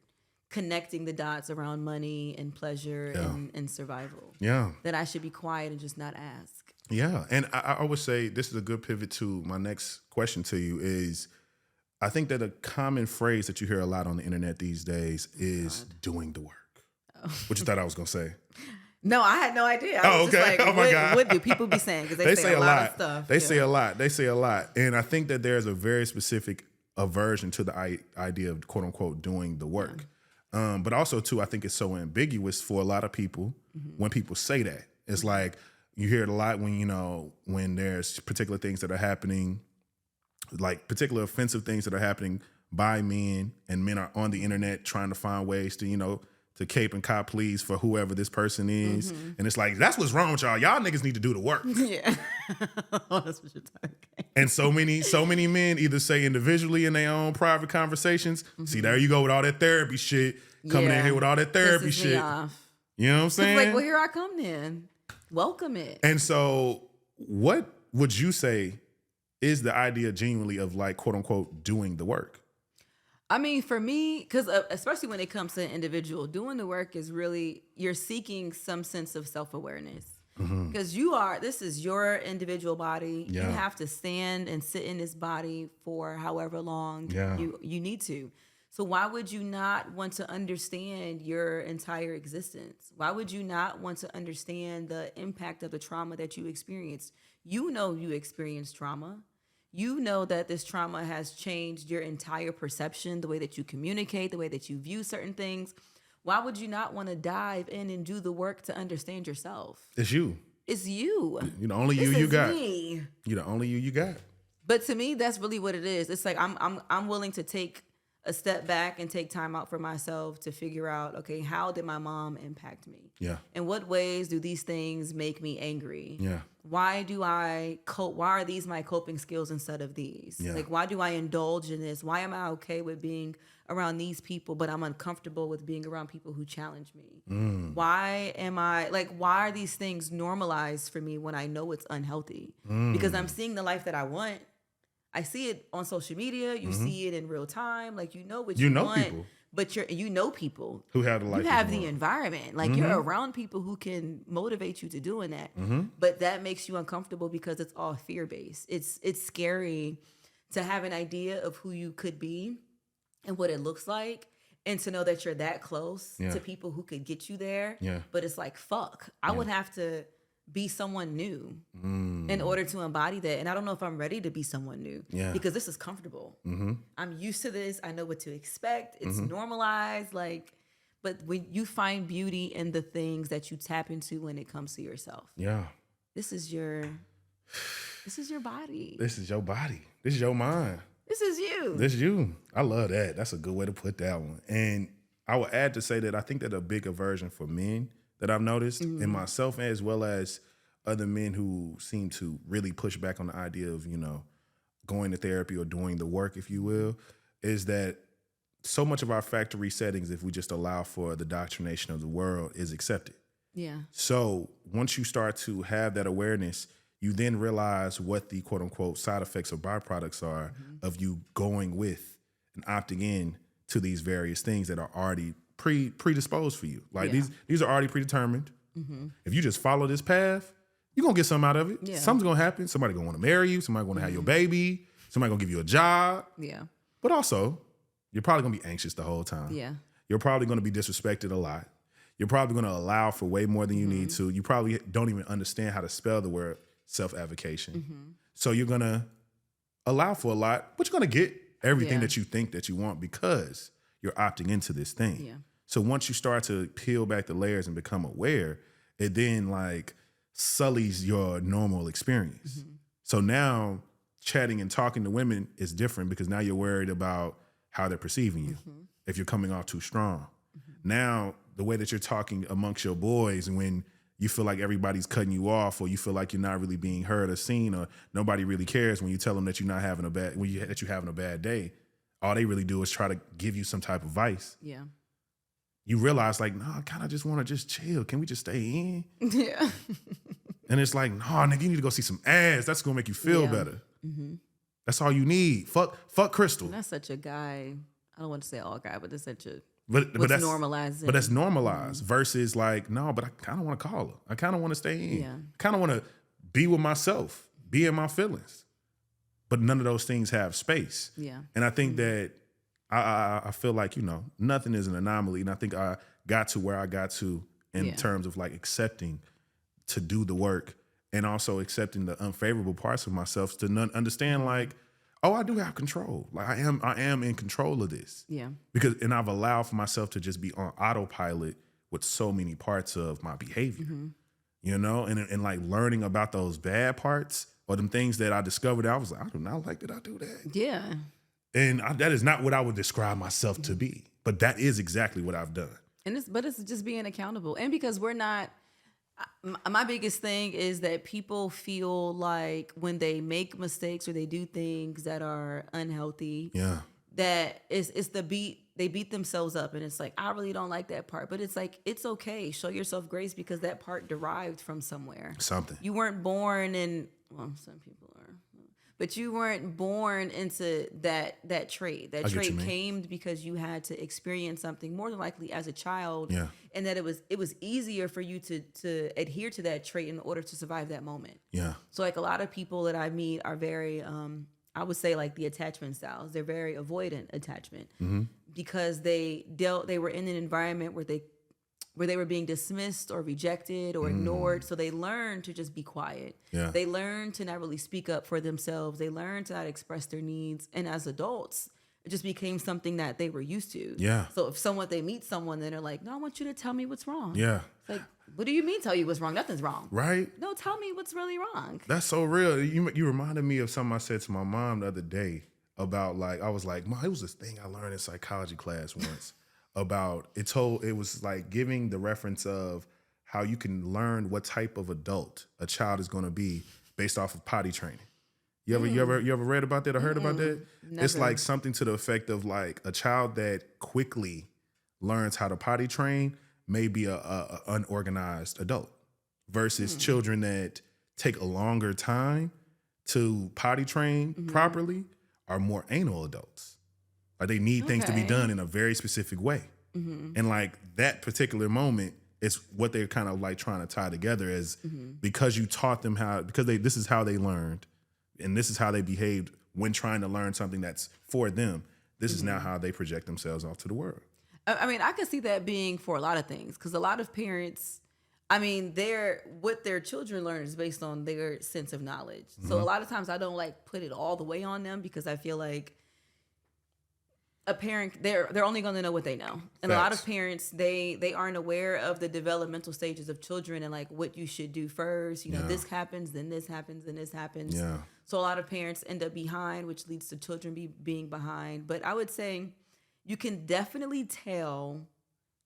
connecting the dots around money and pleasure and survival? Yeah. That I should be quiet and just not ask. Yeah. And I would say this is a good pivot to my next question to you is, I think that a common phrase that you hear a lot on the internet these days is doing the work. Oh. What you thought I was going to say? No, I had no idea. I was okay. Just like, my God. What do people be saying? Because they say a lot of stuff. They say a lot. They say a lot. And I think that there's a very specific aversion to the idea of quote unquote doing the work. But also too, I think it's so ambiguous for a lot of people when people say that. It's like you hear it a lot when there's particular things that are happening, like particular offensive things that are happening by men, and men are on the internet trying to find ways to, to cape and cop please for whoever this person is. And it's like, that's what's wrong with y'all. Y'all niggas need to do the work. Yeah. That's what you're talking. And so many men either say individually in their own private conversations, see, there you go with all that therapy shit, coming in here with all that therapy shit. You know what I'm saying? It's like, well, here I come then. Welcome it. And so what would you say is the idea genuinely of like, quote unquote, doing the work? I mean, for me, because especially when it comes to an individual, doing the work is really, you're seeking some sense of self-awareness. Because this is your individual body. Yeah. You have to stand and sit in this body for however long you need to. So why would you not want to understand your entire existence? Why would you not want to understand the impact of the trauma that you experienced? You know you experienced trauma. You know that this trauma has changed your entire perception, the way that you communicate, the way that you view certain things. Why would you not want to dive in and do the work to understand yourself? It's you. It's you. You're the only you got. Me. You're the only you got. But to me, that's really what it is. It's like I'm willing to take a step back and take time out for myself to figure out, okay, how did my mom impact me? Yeah. In what ways do these things make me angry? Yeah. Why do I cope? Why are these my coping skills instead of these? Yeah. Like, why do I indulge in this? Why am I okay with being around these people, but I'm uncomfortable with being around people who challenge me? Why are these things normalized for me when I know it's unhealthy? Because I'm seeing the life that I want. I see it on social media. You see it in real time. Like, you know what you want. People. But you know people who have the life. You have the environment. Like, you're around people who can motivate you to doing that. But that makes you uncomfortable because it's all fear-based. It's scary to have an idea of who you could be and what it looks like, and to know that you're that close to people who could get you there. Yeah. But it's like, fuck. I would have to be someone new in order to embody that. And I don't know if I'm ready to be someone new because this is comfortable. I'm used to this. I know what to expect. It's normalized. But when you find beauty in the things that you tap into when it comes to yourself. Yeah. This is your body. This is your body. This is your mind. This is you. This is you. I love that. That's a good way to put that one. And I would add to say that I think that a big aversion for men that I've noticed in myself, as well as other men who seem to really push back on the idea of, going to therapy or doing the work, if you will, is that so much of our factory settings, if we just allow for the doctrination of the world, is accepted. Yeah. So once you start to have that awareness, you then realize what the quote unquote side effects or byproducts are of you going with and opting in to these various things that are already predisposed for you. Like these are already predetermined. If you just follow this path, you're going to get something out of it. Yeah. Something's going to happen. Somebody going to want to marry you. Somebody going to have your baby. Somebody going to give you a job. Yeah. But also, you're probably going to be anxious the whole time. Yeah. You're probably going to be disrespected a lot. You're probably going to allow for way more than you need to. You probably don't even understand how to spell the word self-avocation. So you're going to allow for a lot, but you're going to get everything that you think that you want, because you're opting into this thing. Yeah. So once you start to peel back the layers and become aware, it then like sullies your normal experience. So now chatting and talking to women is different because now you're worried about how they're perceiving you. If you're coming off too strong. Now, the way that you're talking amongst your boys and when you feel like everybody's cutting you off or you feel like you're not really being heard or seen or nobody really cares when you tell them that you're not having that you're having a bad day, all they really do is try to give you some type of advice. Yeah. You realize like, no, I kind of just want to just chill. Can we just stay in? Yeah. And it's like, no, nigga, you need to go see some ass. That's gonna make you feel better. That's all you need. Fuck Crystal. That's such a guy. I don't want to say all guy, but that's such a But that's normalized. But that's normalized versus like, no, but I kind of want to call her. I kind of want to stay in. Yeah. I kind of want to be with myself, be in my feelings. But none of those things have space. Yeah. And I think that I feel like, nothing is an anomaly. And I think I got to where I got to in terms of like accepting to do the work and also accepting the unfavorable parts of myself to understand like, oh, I do have control. Like I am in control of this. Yeah. And I've allowed for myself to just be on autopilot with so many parts of my behavior, and like learning about those bad parts or them things that I discovered. I was like, I do not like that I do that. Yeah. And that is not what I would describe myself to be, but that is exactly what I've done. But it's just being accountable. And because we're not, my biggest thing is that people feel like when they make mistakes or they do things that are unhealthy, that it's they beat themselves up and it's like, I really don't like that part. But it's like, it's okay. Show yourself grace because that part derived from somewhere. Something. You weren't born in, well, some people are, but you weren't born into that trait. That trait came because you had to experience something more than likely as a child. Yeah. And that it was easier for you to adhere to that trait in order to survive that moment. Yeah. So like a lot of people that I meet are very, I would say like the attachment styles. They're very avoidant attachment because they were in an environment where they were being dismissed or rejected or ignored. So they learned to just be quiet. Yeah. They learned to not really speak up for themselves. They learned to not express their needs. And as adults, it just became something that they were used to. Yeah. So if they meet someone, then they're like, no, I want you to tell me what's wrong. Yeah. It's like, what do you mean tell you what's wrong? Nothing's wrong. Right? No, tell me what's really wrong. That's so real. You reminded me of something I said to my mom the other day about like, I was like, Mom, it was this thing I learned in psychology class once about, it was like giving the reference of how you can learn what type of adult a child is going to be based off of potty training. You ever read about that or heard about that? Never. It's like something to the effect of like a child that quickly learns how to potty train may be a unorganized adult versus children that take a longer time to potty train properly are more anal adults. Like they need things to be done in a very specific way. And like that particular moment is what they're kind of like trying to tie together as because you taught them this is how they learned and this is how they behaved when trying to learn something that's for them. This is now how they project themselves off to the world. I mean, I can see that being for a lot of things because a lot of parents, I mean, what their children learn is based on their sense of knowledge. So a lot of times I don't like put it all the way on them because I feel like a parent, they're only going to know what they know. And a lot of parents, they aren't aware of the developmental stages of children and like what you should do first. This happens, then this happens, then this happens. Yeah. So a lot of parents end up behind, which leads to children being behind. But I would say you can definitely tell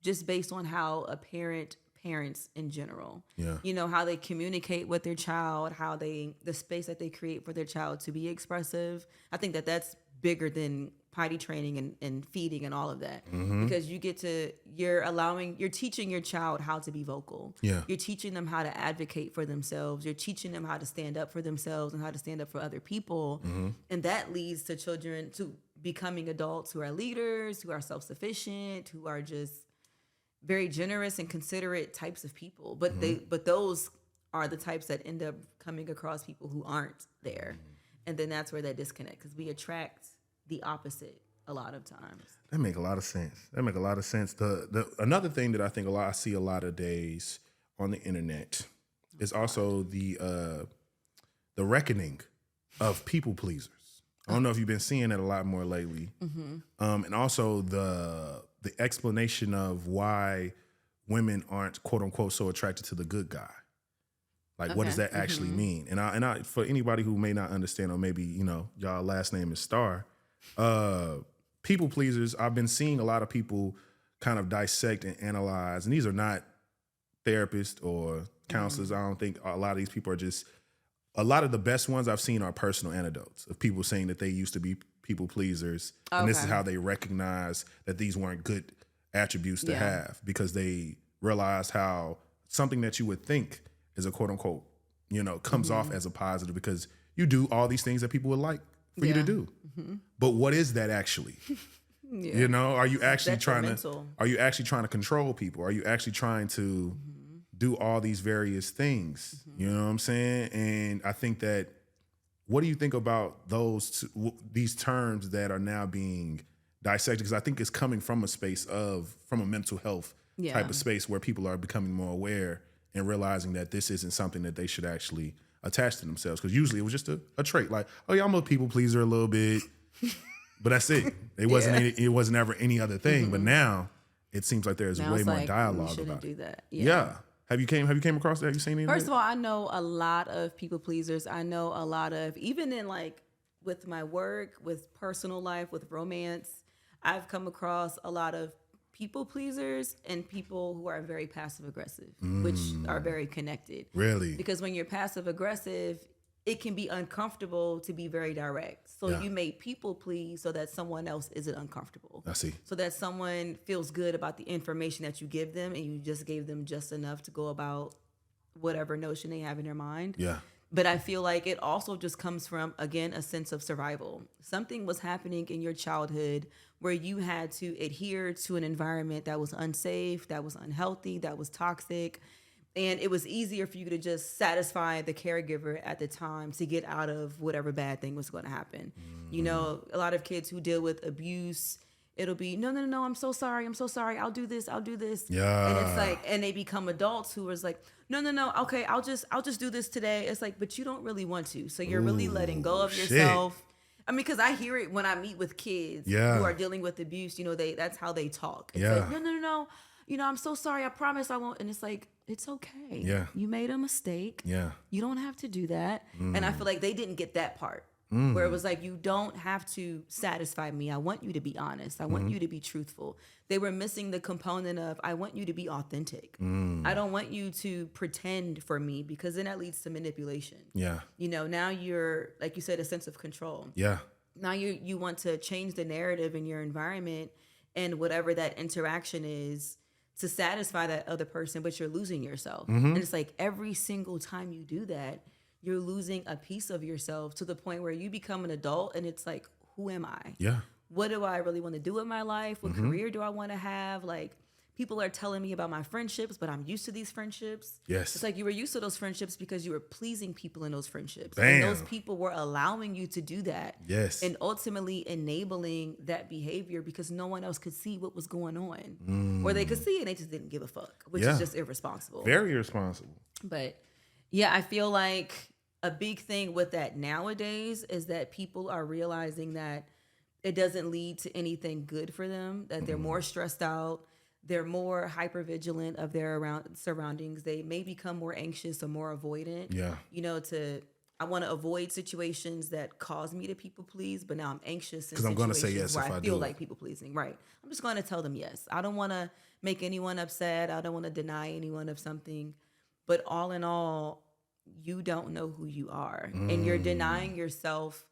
just based on how a parents in general. Yeah. How they communicate with their child, the space that they create for their child to be expressive. I think that's bigger than potty training and feeding and all of that. Because you're teaching your child how to be vocal. Yeah. You're teaching them how to advocate for themselves. You're teaching them how to stand up for themselves and how to stand up for other people. And that leads to children to becoming adults who are leaders, who are self-sufficient, who are just very generous and considerate types of people. But those are the types that end up coming across people who aren't there. And then that's where that disconnect, because we attract the opposite a lot of times. That make a lot of sense. Another thing that I think I see a lot of days on the internet is also the reckoning of people pleasers. I don't know if you've been seeing it a lot more lately. And also the explanation of why women aren't quote unquote so attracted to the good guy. Like, what does that actually mean? And I, for anybody who may not understand, or maybe, you know, y'all last name is Star, people pleasers, I've been seeing a lot of people kind of dissect and analyze, and these are not therapists or counselors. I don't think a lot of these people are just, a lot of the best ones I've seen are personal anecdotes of people saying that they used to be people pleasers, and this is how they recognize that these weren't good attributes to have, because they realized how something that you would think is a quote unquote, you know, comes off as a positive because you do all these things that people would like for you to do. But what is that actually? You know, are you actually trying to control people? Are you actually trying to do all these various things? You know what I'm saying? And I think that, what do you think about these terms that are now being dissected? Because I think it's coming from a space from a mental health type of space where people are becoming more aware and realizing that this isn't something that they should actually attach to themselves. Because usually it was just a trait, like, oh yeah, I'm a people pleaser a little bit, but that's it. It wasn't ever any other thing. But now it seems like there's way more dialogue about do it. that. Yeah. Have you came across that? Have you seen anything? First of all, I know a lot of people pleasers. I know a lot of, even in like with my work, with personal life, with romance, I've come across a lot of people pleasers and people who are very passive aggressive, which are very connected. Really? Because when you're passive aggressive, it can be uncomfortable to be very direct. So you may people please so that someone else isn't uncomfortable. I see. So that someone feels good about the information that you give them, and you just gave them just enough to go about whatever notion they have in their mind. Yeah. But I feel like it also just comes from, again, a sense of survival. Something was happening in your childhood where you had to adhere to an environment that was unsafe, that was unhealthy, that was toxic. And it was easier for you to just satisfy the caregiver at the time to get out of whatever bad thing was going to happen. You know, a lot of kids who deal with abuse, it'll be, no, I'm so sorry, I'll do this. Yeah. And it's like, and they become adults who is like, no, okay, I'll just do this today. It's like, but you don't really want to. So you're really letting go of yourself. I mean, because I hear it when I meet with kids who are dealing with abuse, you know, that's how they talk. It's like, no, you know, I'm so sorry, I promise I won't. And it's like, it's okay. Yeah. You made a mistake. Yeah. You don't have to do that. And I feel like they didn't get that part. Where it was like, you don't have to satisfy me. I want you to be honest. I want you to be truthful. They were missing the component of, I want you to be authentic. I don't want you to pretend for me, because then that leads to manipulation. Yeah. You know, now you're, like you said, a sense of control. Yeah. Now you want to change the narrative in your environment and whatever that interaction is to satisfy that other person, but you're losing yourself. And it's like every single time you do that, you're losing a piece of yourself to the point where you become an adult and it's like, who am I? Yeah. What do I really want to do with my life? What career do I want to have? Like, people are telling me about my friendships, but I'm used to these friendships. Yes. It's like you were used to those friendships because you were pleasing people in those friendships. Bam. And those people were allowing you to do that. Yes. And ultimately enabling that behavior because no one else could see what was going on. Or they could see it and they just didn't give a fuck, which is just irresponsible. Very irresponsible. But yeah, I feel like a big thing with that nowadays is that people are realizing that it doesn't lead to anything good for them, that they're more stressed out, they're more hypervigilant of their surroundings. They may become more anxious or more avoidant. Yeah. You know, I want to avoid situations that cause me to people please, but now I'm anxious because I'm going to say yes where if I feel do like people pleasing. Right. I'm just going to tell them yes. I don't want to make anyone upset. I don't want to deny anyone of something. But all in all, you don't know who you are, and you're denying yourself.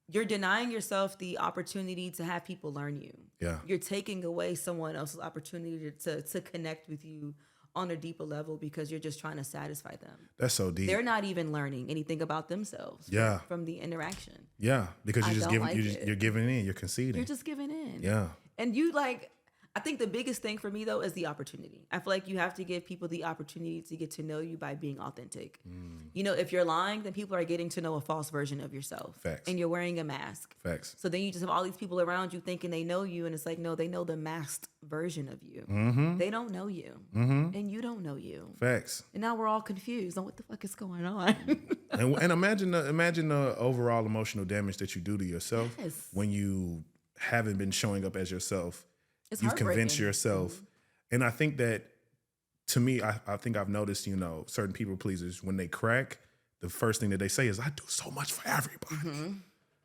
You're denying yourself the opportunity to have people learn you. Yeah. You're taking away someone else's opportunity to connect with you on a deeper level because you're just trying to satisfy them. That's so deep. They're not even learning anything about themselves. Yeah. From the interaction. Yeah, because you're giving in, you're conceding. You're just giving in. Yeah. And you like, I think the biggest thing for me though is the opportunity. I feel like you have to give people the opportunity to get to know you by being authentic. You know, if you're lying, then people are getting to know a false version of yourself. Facts. And you're wearing a mask. Facts. So then you just have all these people around you thinking they know you, and it's like, no, they know the masked version of you. They don't know you. And you don't know you. Facts. And now we're all confused on what the fuck is going on. And imagine the overall emotional damage that you do to yourself Yes. when you haven't been showing up as yourself. It's You've convinced heartbreaking. yourself. And I think that, to me, I think I've noticed, you know, certain people pleasers, when they crack, the first thing that they say is, I do so much for everybody.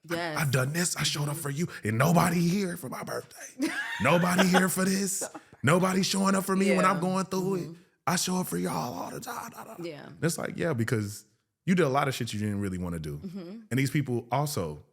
Yes. I've done this. I showed up for you. And nobody here for my birthday. Nobody here for this. Nobody showing up for me when Yeah. I'm going through it. I show up for y'all all the time. Yeah. And it's like, yeah, because you did a lot of shit you didn't really want to do. And these people also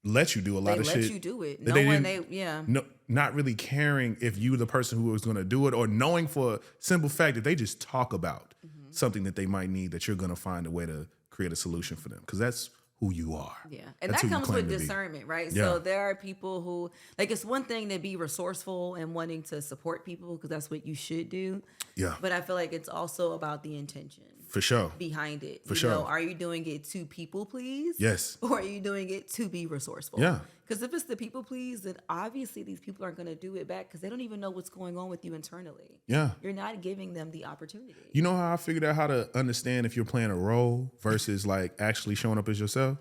let you do a lot They of let shit. you do it. that Knowing didn't- yeah. No, not really caring if you the person who was going to do it, or knowing for a simple fact that they just talk about something that they might need, that you're going to find a way to create a solution for them, because that's who you are. Yeah. And That's that who you comes claim with to be. discernment, right? Yeah. So there are people who, like, it's one thing to be resourceful and wanting to support people because that's what you should do. Yeah, But I feel like it's also about the intention for sure. behind it. For You sure. know, are you doing it to people please? Yes. Or are you doing it to be resourceful? Yeah. Because if it's the people please, then obviously these people aren't going to do it back because they don't even know what's going on with you internally. Yeah. You're not giving them the opportunity. You know how I figured out how to understand if you're playing a role versus like actually showing up as yourself?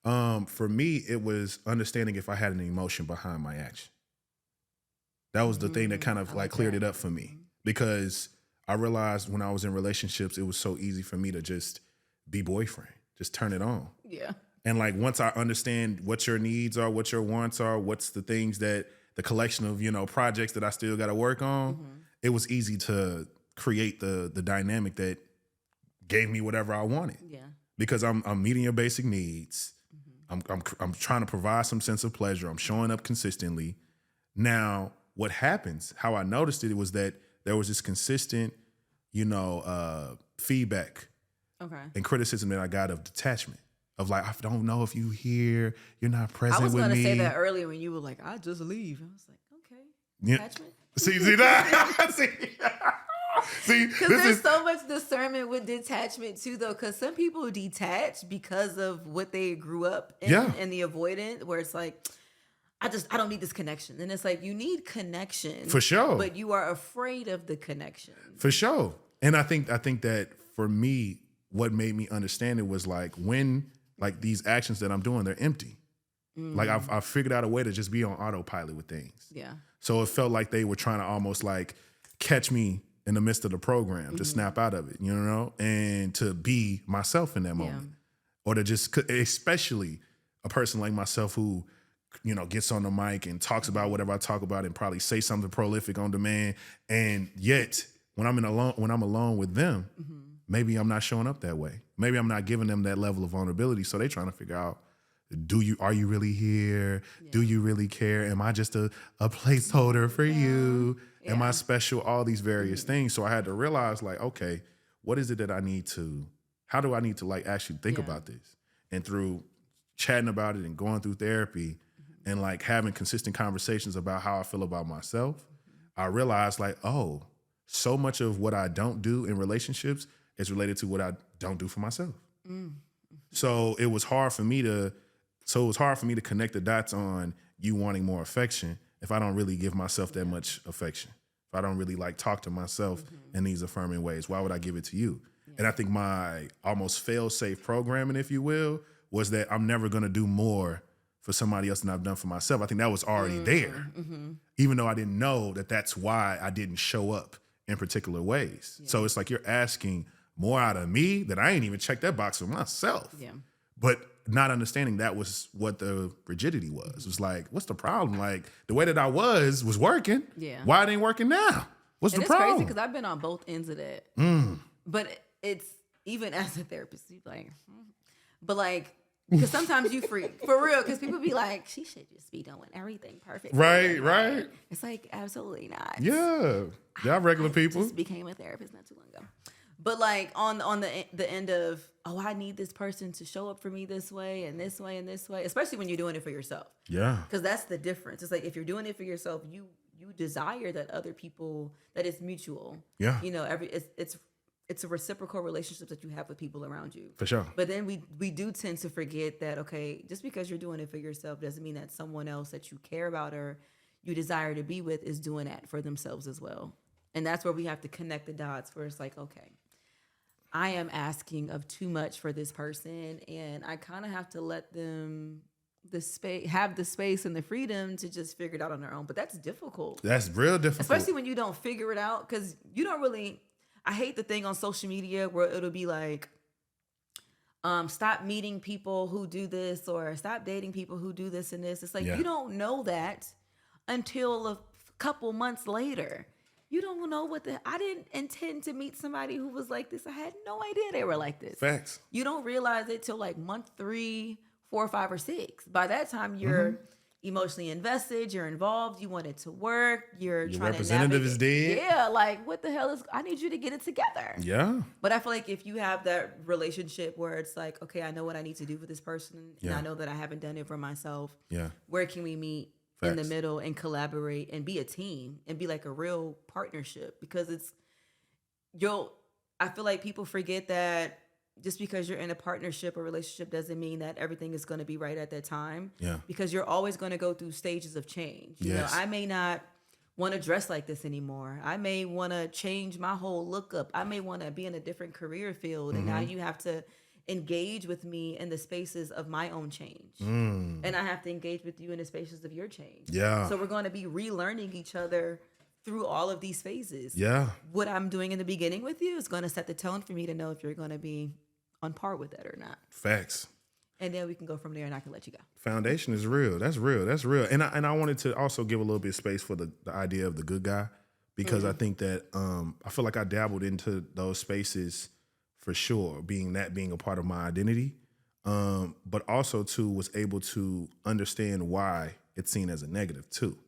For me, it was understanding if I had an emotion behind my action. That was the thing that kind of like cleared it up for me, because I realized when I was in relationships, it was so easy for me to just be boyfriend, just turn it on. Yeah. And like, once I understand what your needs are, what your wants are, what's the things that the collection of, you know, projects that I still got to work on, it was easy to create the dynamic that gave me whatever I wanted. Yeah. Because I'm meeting your basic needs. I'm trying to provide some sense of pleasure. I'm showing up consistently. Now, what happens, how I noticed it was that there was this consistent, you know, feedback Okay. and criticism that I got of detachment. Of like, I don't know if you here, you're not present I was with going to me. say that earlier when you were like, I just leave. I was like, okay. Yeah. Attachment. See that? See, Because this there's is so much discernment with detachment too, though. Because some people detach because of what they grew up in, Yeah. and the avoidant, where it's like, I don't need this connection. And it's like, you need connection for sure. but you are afraid of the connection. For sure. And I think that for me, what made me understand it was like, when like these actions that I'm doing, they're empty. Like I've figured out a way to just be on autopilot with things. Yeah. So it felt like they were trying to almost like catch me in the midst of the program to snap out of it, you know, and to be myself in that moment. Or to just, especially a person like myself who, you know, gets on the mic and talks about whatever I talk about and probably say something prolific on demand. And yet when I'm alone with them, maybe I'm not showing up that way. Maybe I'm not giving them that level of vulnerability. So they trying to figure out, are you really here? Yeah. Do you really care? Am I just a placeholder for you? Yeah. Am I special? All these various things. So I had to realize, like, okay, what is it that how do I need to like actually think about this? And through chatting about it and going through therapy and like having consistent conversations about how I feel about myself, I realized like, oh, so much of what I don't do in relationships is related to what I don't do for myself. So it was hard for me to connect the dots on you wanting more affection if I don't really give myself that much affection. If I don't really like talk to myself in these affirming ways, why would I give it to you? And I think my almost fail-safe programming, if you will, was that I'm never going to do more for somebody else than I've done for myself. I think that was already there, even though I didn't know that that's why I didn't show up in particular ways. Yeah. So it's like you're asking more out of me that I ain't even checked that box for myself. Yeah. But not understanding that was what the rigidity was. It was like, what's the problem? Like, the way that I was working. Yeah. Why it ain't working now? What's the problem? It's crazy because I've been on both ends of that. But it's, even as a therapist, you like, but like, because sometimes you freak for real. Because people be like, she should just be doing everything perfect. Right. It's like, absolutely not. Yeah, y'all regular people. I just became a therapist not too long ago. But like on the end of, oh, I need this person to show up for me this way and this way and this way, especially when you're doing it for yourself. Yeah. Because that's the difference. It's like if you're doing it for yourself, you you desire that other people, that it's mutual. Yeah. You know, it's a reciprocal relationship that you have with people around you. For sure. But then we do tend to forget that, okay, just because you're doing it for yourself doesn't mean that someone else that you care about or you desire to be with is doing that for themselves as well. And that's where we have to connect the dots, where it's like, okay, I am asking of too much for this person, and I kind of have to let them have the space and the freedom to just figure it out on their own. But that's difficult. That's real difficult. Especially when you don't figure it out, because you don't really... I hate the thing on social media where it'll be like, stop meeting people who do this, or stop dating people who do this and this. It's like, you don't know that until a couple months later. You don't know I didn't intend to meet somebody who was like this. I had no idea they were like this. Facts. You don't realize it till like month 3, 4, 5, or 6. By that time, you're emotionally invested, you're involved, you want it to work, your representative is dead. Yeah, like what the hell I need you to get it together. Yeah. But I feel like if you have that relationship where it's like, okay, I know what I need to do for this person, and I know that I haven't done it for myself. Yeah. Where can we meet in the middle and collaborate and be a team and be like a real partnership? Because I feel like people forget that just because you're in a partnership or relationship doesn't mean that everything is going to be right at that time. Yeah. Because you're always going to go through stages of change. You know, I may not want to dress like this anymore. I may want to change my whole look up. I may want to be in a different career field. And now you have to engage with me in the spaces of my own change. And I have to engage with you in the spaces of your change. Yeah. So we're going to be relearning each other through all of these phases. Yeah. What I'm doing in the beginning with you is going to set the tone for me to know if you're going to be on par with that or not. Facts. And then we can go from there and I can let you go. Foundation is real. That's real. That's real. And I wanted to also give a little bit of space for the idea of the good guy, because I think that I feel like I dabbled into those spaces for sure, being a part of my identity. But also too was able to understand why it's seen as a negative too.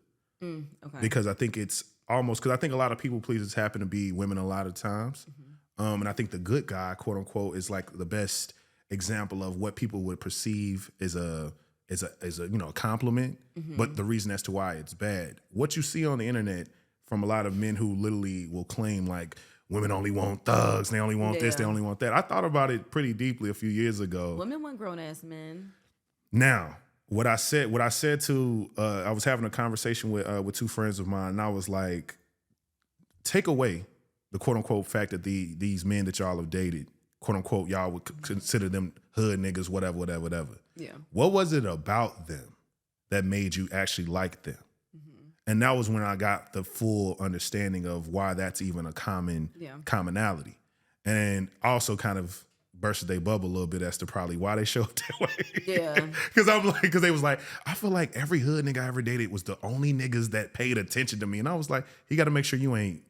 Okay. Because I think it's almost, because I think a lot of people pleasers happen to be women a lot of times. And I think the good guy, quote unquote, is like the best example of what people would perceive as a compliment, but the reason as to why it's bad. What you see on the internet from a lot of men who literally will claim like women only want thugs, they only want this, they only want that. I thought about it pretty deeply a few years ago. Women want grown ass men. Now, what I said to, I was having a conversation with two friends of mine, and I was like, take away the quote unquote fact that these men that y'all have dated, quote unquote, y'all would consider them hood niggas, whatever. Yeah. What was it about them that made you actually like them? And that was when I got the full understanding of why that's even a commonality. And also kind of bursted their bubble a little bit as to probably why they show up that way. Yeah. Because they was like, I feel like every hood nigga I ever dated was the only niggas that paid attention to me. And I was like, you got to make sure you ain't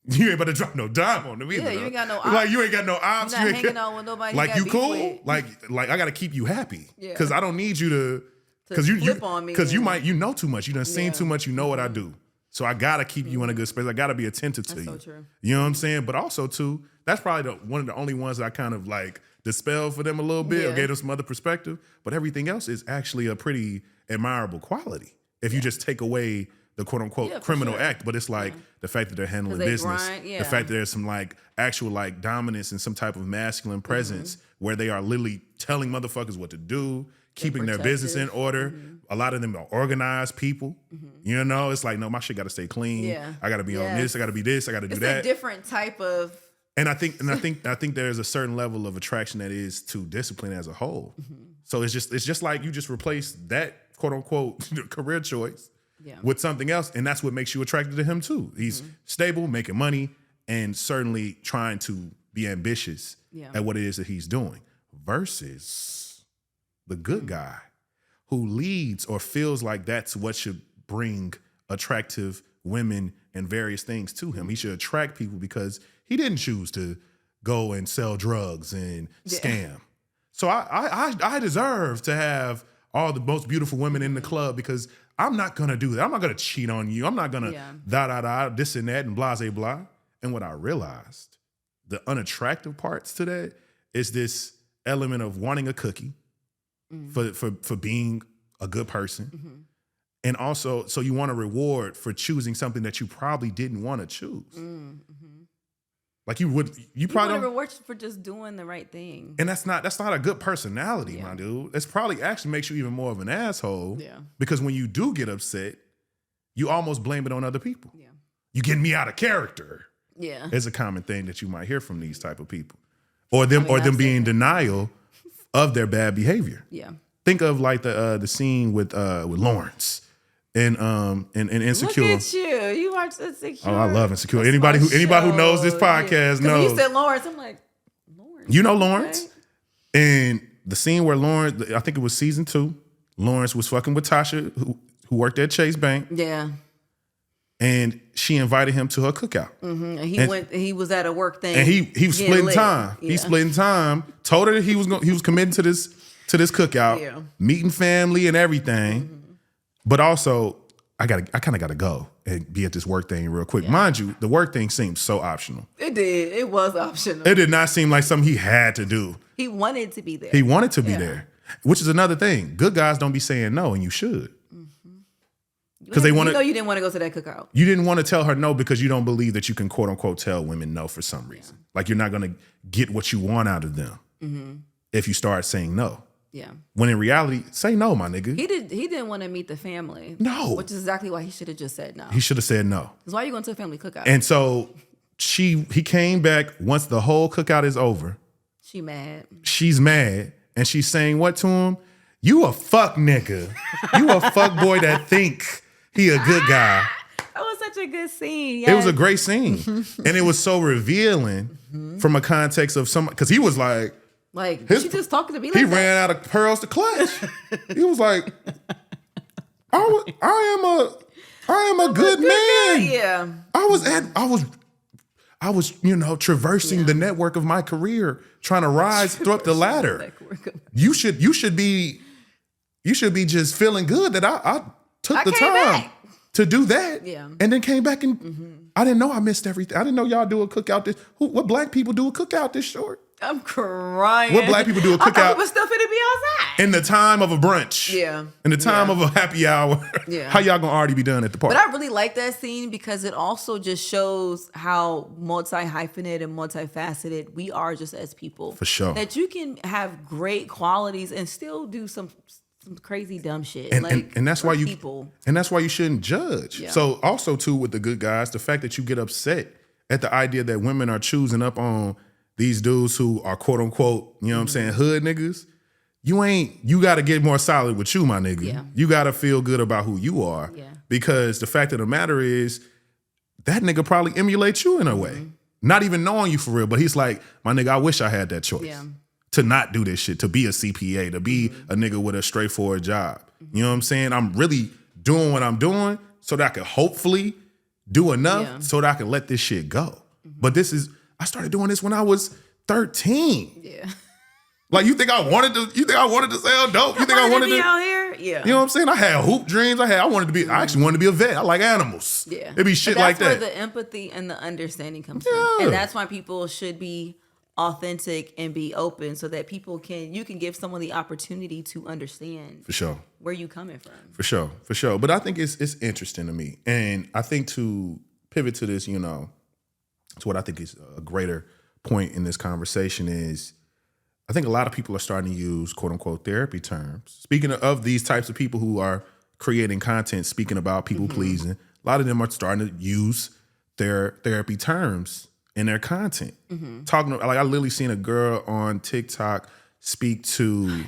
about to drop no dime on them either. Yeah, you ain't got no ops. Like, you ain't got no ops. You're not hanging out with nobody. Like, you cool? With. Like I got to keep you happy. Yeah. Because I don't need you to flip on me. Because you know too much. You done seen too much. You know what I do. So I got to keep you in a good space. I got to be attentive to you. That's so true. You know what I'm saying? But also, too, that's probably one of the only ones that I kind of like dispelled for them a little bit or gave them some other perspective. But everything else is actually a pretty admirable quality if you just take away the quote unquote criminal act. But it's like the fact that they're handling business, the fact that there's some like actual like dominance and some type of masculine presence where they are literally telling motherfuckers what to do, keeping their business in order. A lot of them are organized people. You know, it's like, no, my shit got to stay clean. Yeah. I got to be on this. I got to be this. I got to do that. It's a different type of. And I think there's a certain level of attraction that is to discipline as a whole. So it's just like you just replace that quote unquote career choice with something else, and that's what makes you attracted to him too. He's stable, making money, and certainly trying to be ambitious at what it is that he's doing. Versus the good guy who leads or feels like that's what should bring attractive women and various things to him. He should attract people because he didn't choose to go and sell drugs and scam. So I deserve to have all the most beautiful women in the club because I'm not going to do that. I'm not going to cheat on you. I'm not going to this and that and blah, blah, blah. And what I realized, the unattractive parts to that is this element of wanting a cookie for being a good person And also, so you want a reward for choosing something that you probably didn't want to choose. Like you probably want a don't. reward for just doing the right thing. And that's not a good personality, my dude. It's probably actually makes you even more of an asshole. Yeah. Because when you do get upset, you almost blame it on other people. Yeah. You getting me out of character. Yeah. Is a common thing that you might hear from these type of people. Or them being in denial of their bad behavior. Yeah. Think of like the scene with Lawrence in Insecure. Look at you. You watch Insecure. Oh, I love Insecure. Anybody who knows this podcast knows. When you said Lawrence, I'm like, Lawrence. You know Lawrence? Okay. And the scene where Lawrence, I think it was season 2, Lawrence was fucking with Tasha, who worked at Chase Bank. Yeah. And she invited him to her cookout. Mm-hmm. And he was at a work thing. And he was splitting lit. time. Yeah. He splitting time. Told her that he was committing to this cookout, meeting family and everything. Mm-hmm. But also, I kind of gotta go and be at this work thing real quick. Mind you, the work thing seemed so optional. It did. It was optional. It did not seem like something he had to do. He wanted to be there. He wanted to be there, which is another thing. Good guys don't be saying no, and you should. Because they want to. You didn't want to go to that cookout. You didn't want to tell her no because you don't believe that you can quote unquote tell women no for some reason. Like you're not going to get what you want out of them if you start saying no. Yeah. When in reality, say no, my nigga. He didn't want to meet the family. No. Which is exactly why he should have just said no. He should have said no. Because why are you going to a family cookout? And so he came back once the whole cookout is over. She mad. She's mad. And she's saying what to him? You a fuck nigga. You a fuck boy that think he a good guy. That was such a good scene. Yes. It was a great scene. And it was so revealing from a context of because he was like she just talking to me like he that? ran out of pearls to clutch. He was like, I am a good man. Yeah. I was traversing the network of my career, trying to rise up the ladder. You should be just feeling good that I took the time to do that. Yeah. And then came back and I didn't know I missed everything. I didn't know y'all do a cookout this. What black people do a cookout this short? I'm crying. What black people do a cookout? I thought we was still finna be outside. In the time of a brunch. Yeah. In the time of a happy hour. Yeah. How y'all gonna already be done at the party? But I really like that scene because it also just shows how multi-hyphenate and multifaceted we are just as people. For sure. That you can have great qualities and still do some crazy dumb shit. And that's why you shouldn't judge. Yeah. So also too with the good guys, the fact that you get upset at the idea that women are choosing up on these dudes who are quote unquote, you know what I'm saying, hood niggas, you got to get more solid with you, my nigga. Yeah. You got to feel good about who you are. Yeah. Because the fact of the matter is that nigga probably emulates you in a way. Not even knowing you for real, but he's like, my nigga, I wish I had that choice. Yeah. To not do this shit, to be a CPA, to be a nigga with a straightforward job. You know what I'm saying? I'm really doing what I'm doing so that I can hopefully do enough so that I can let this shit go. But I started doing this when I was 13. Yeah. Like you think I wanted to sell dope? You think I wanted to be out here? Yeah. You know what I'm saying? I had hoop dreams. I actually wanted to be a vet. I like animals. Yeah. It'd be shit like that. That's where the empathy and the understanding comes from. And that's why people should be authentic and be open so that you can give someone the opportunity to understand for sure where you coming from. For sure. But I think it's interesting to me. And I think to pivot to this, to what I think is a greater point in this conversation is I think a lot of people are starting to use quote unquote therapy terms. Speaking of these types of people who are creating content, speaking about people pleasing, a lot of them are starting to use their therapy terms in their content. Talking like I literally seen a girl on TikTok speak to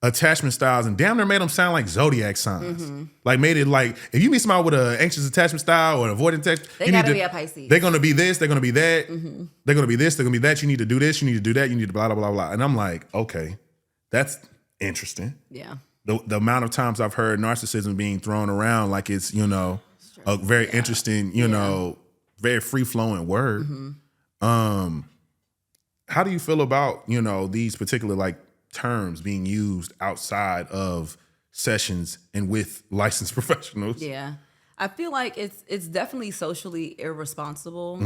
attachment styles and damn near made them sound like zodiac signs. Like made it like if you meet somebody with an anxious attachment style or an avoidant attachment, they gotta be a Pisces. They're gonna be this, they're gonna be that, they're gonna be this, they're gonna be that. You need to do this, you need to do that, you need to blah blah blah blah. And I'm like, okay, that's interesting. Yeah. The amount of times I've heard narcissism being thrown around like it's a very interesting, very free flowing word. How do you feel about these particular terms being used outside of sessions and with licensed professionals? Yeah. I feel like it's definitely socially irresponsible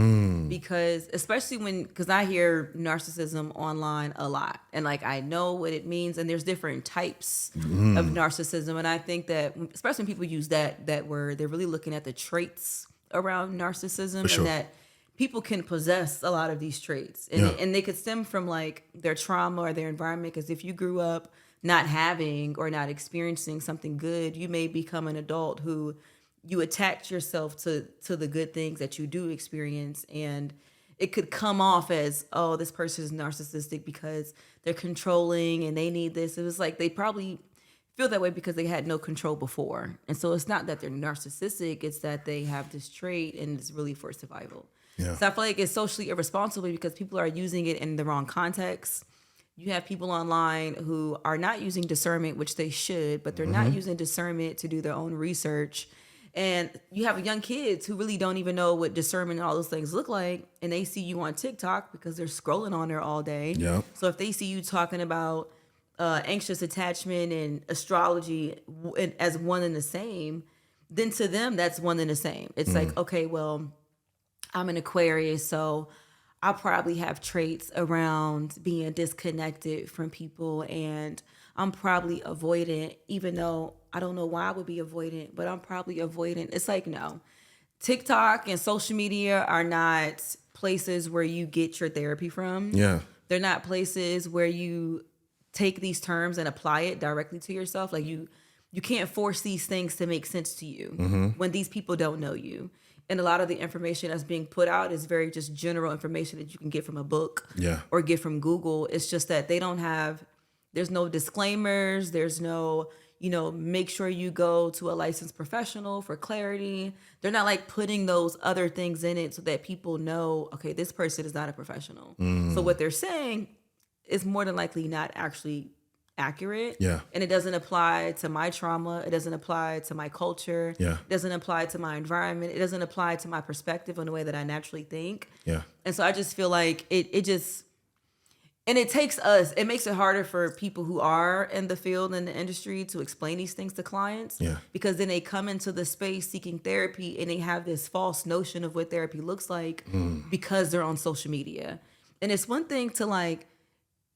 because because I hear narcissism online a lot, and like I know what it means, and there's different types of narcissism, and I think that especially when people use that word, they're really looking at the traits around narcissism, sure. and that people can possess a lot of these traits, and they could stem from like their trauma or their environment. Because if you grew up not having or not experiencing something good, you may become an adult who you attach yourself to the good things that you do experience, and it could come off as, oh, this person is narcissistic because they're controlling and they need this. It was like they probably feel that way because they had no control before. And so it's not that they're narcissistic, it's that they have this trait and it's really for survival. Yeah. So I feel like it's socially irresponsible because people are using it in the wrong context. You have people online who are not using discernment, which they should, but they're not using discernment to do their own research. And you have young kids who really don't even know what discernment and all those things look like. And they see you on TikTok because they're scrolling on there all day. Yeah. So if they see you talking about anxious attachment and astrology as one and the same, then to them, that's one and the same. It's like, okay, well, I'm an Aquarius, so I'll probably have traits around being disconnected from people, and I'm probably avoidant, even though I don't know why I would be avoidant, but I'm probably avoidant. It's like, no. TikTok and social media are not places where you get your therapy from. Yeah. They're not places where you take these terms and apply it directly to yourself. Like you can't force these things to make sense to you when these people don't know you. And a lot of the information that's being put out is very just general information that you can get from a book or get from Google. It's just that they don't have, there's no disclaimers. There's no, make sure you go to a licensed professional for clarity. They're not like putting those other things in it so that people know, okay, this person is not a professional. So what they're saying is more than likely not actually accurate. Yeah. And it doesn't apply to my trauma. It doesn't apply to my culture. Yeah. It doesn't apply to my environment. It doesn't apply to my perspective on the way that I naturally think. Yeah. And so I just feel like it just, and it makes it harder for people who are in the field and the industry to explain these things to clients. Yeah. Because then they come into the space seeking therapy and they have this false notion of what therapy looks like because they're on social media. And it's one thing to like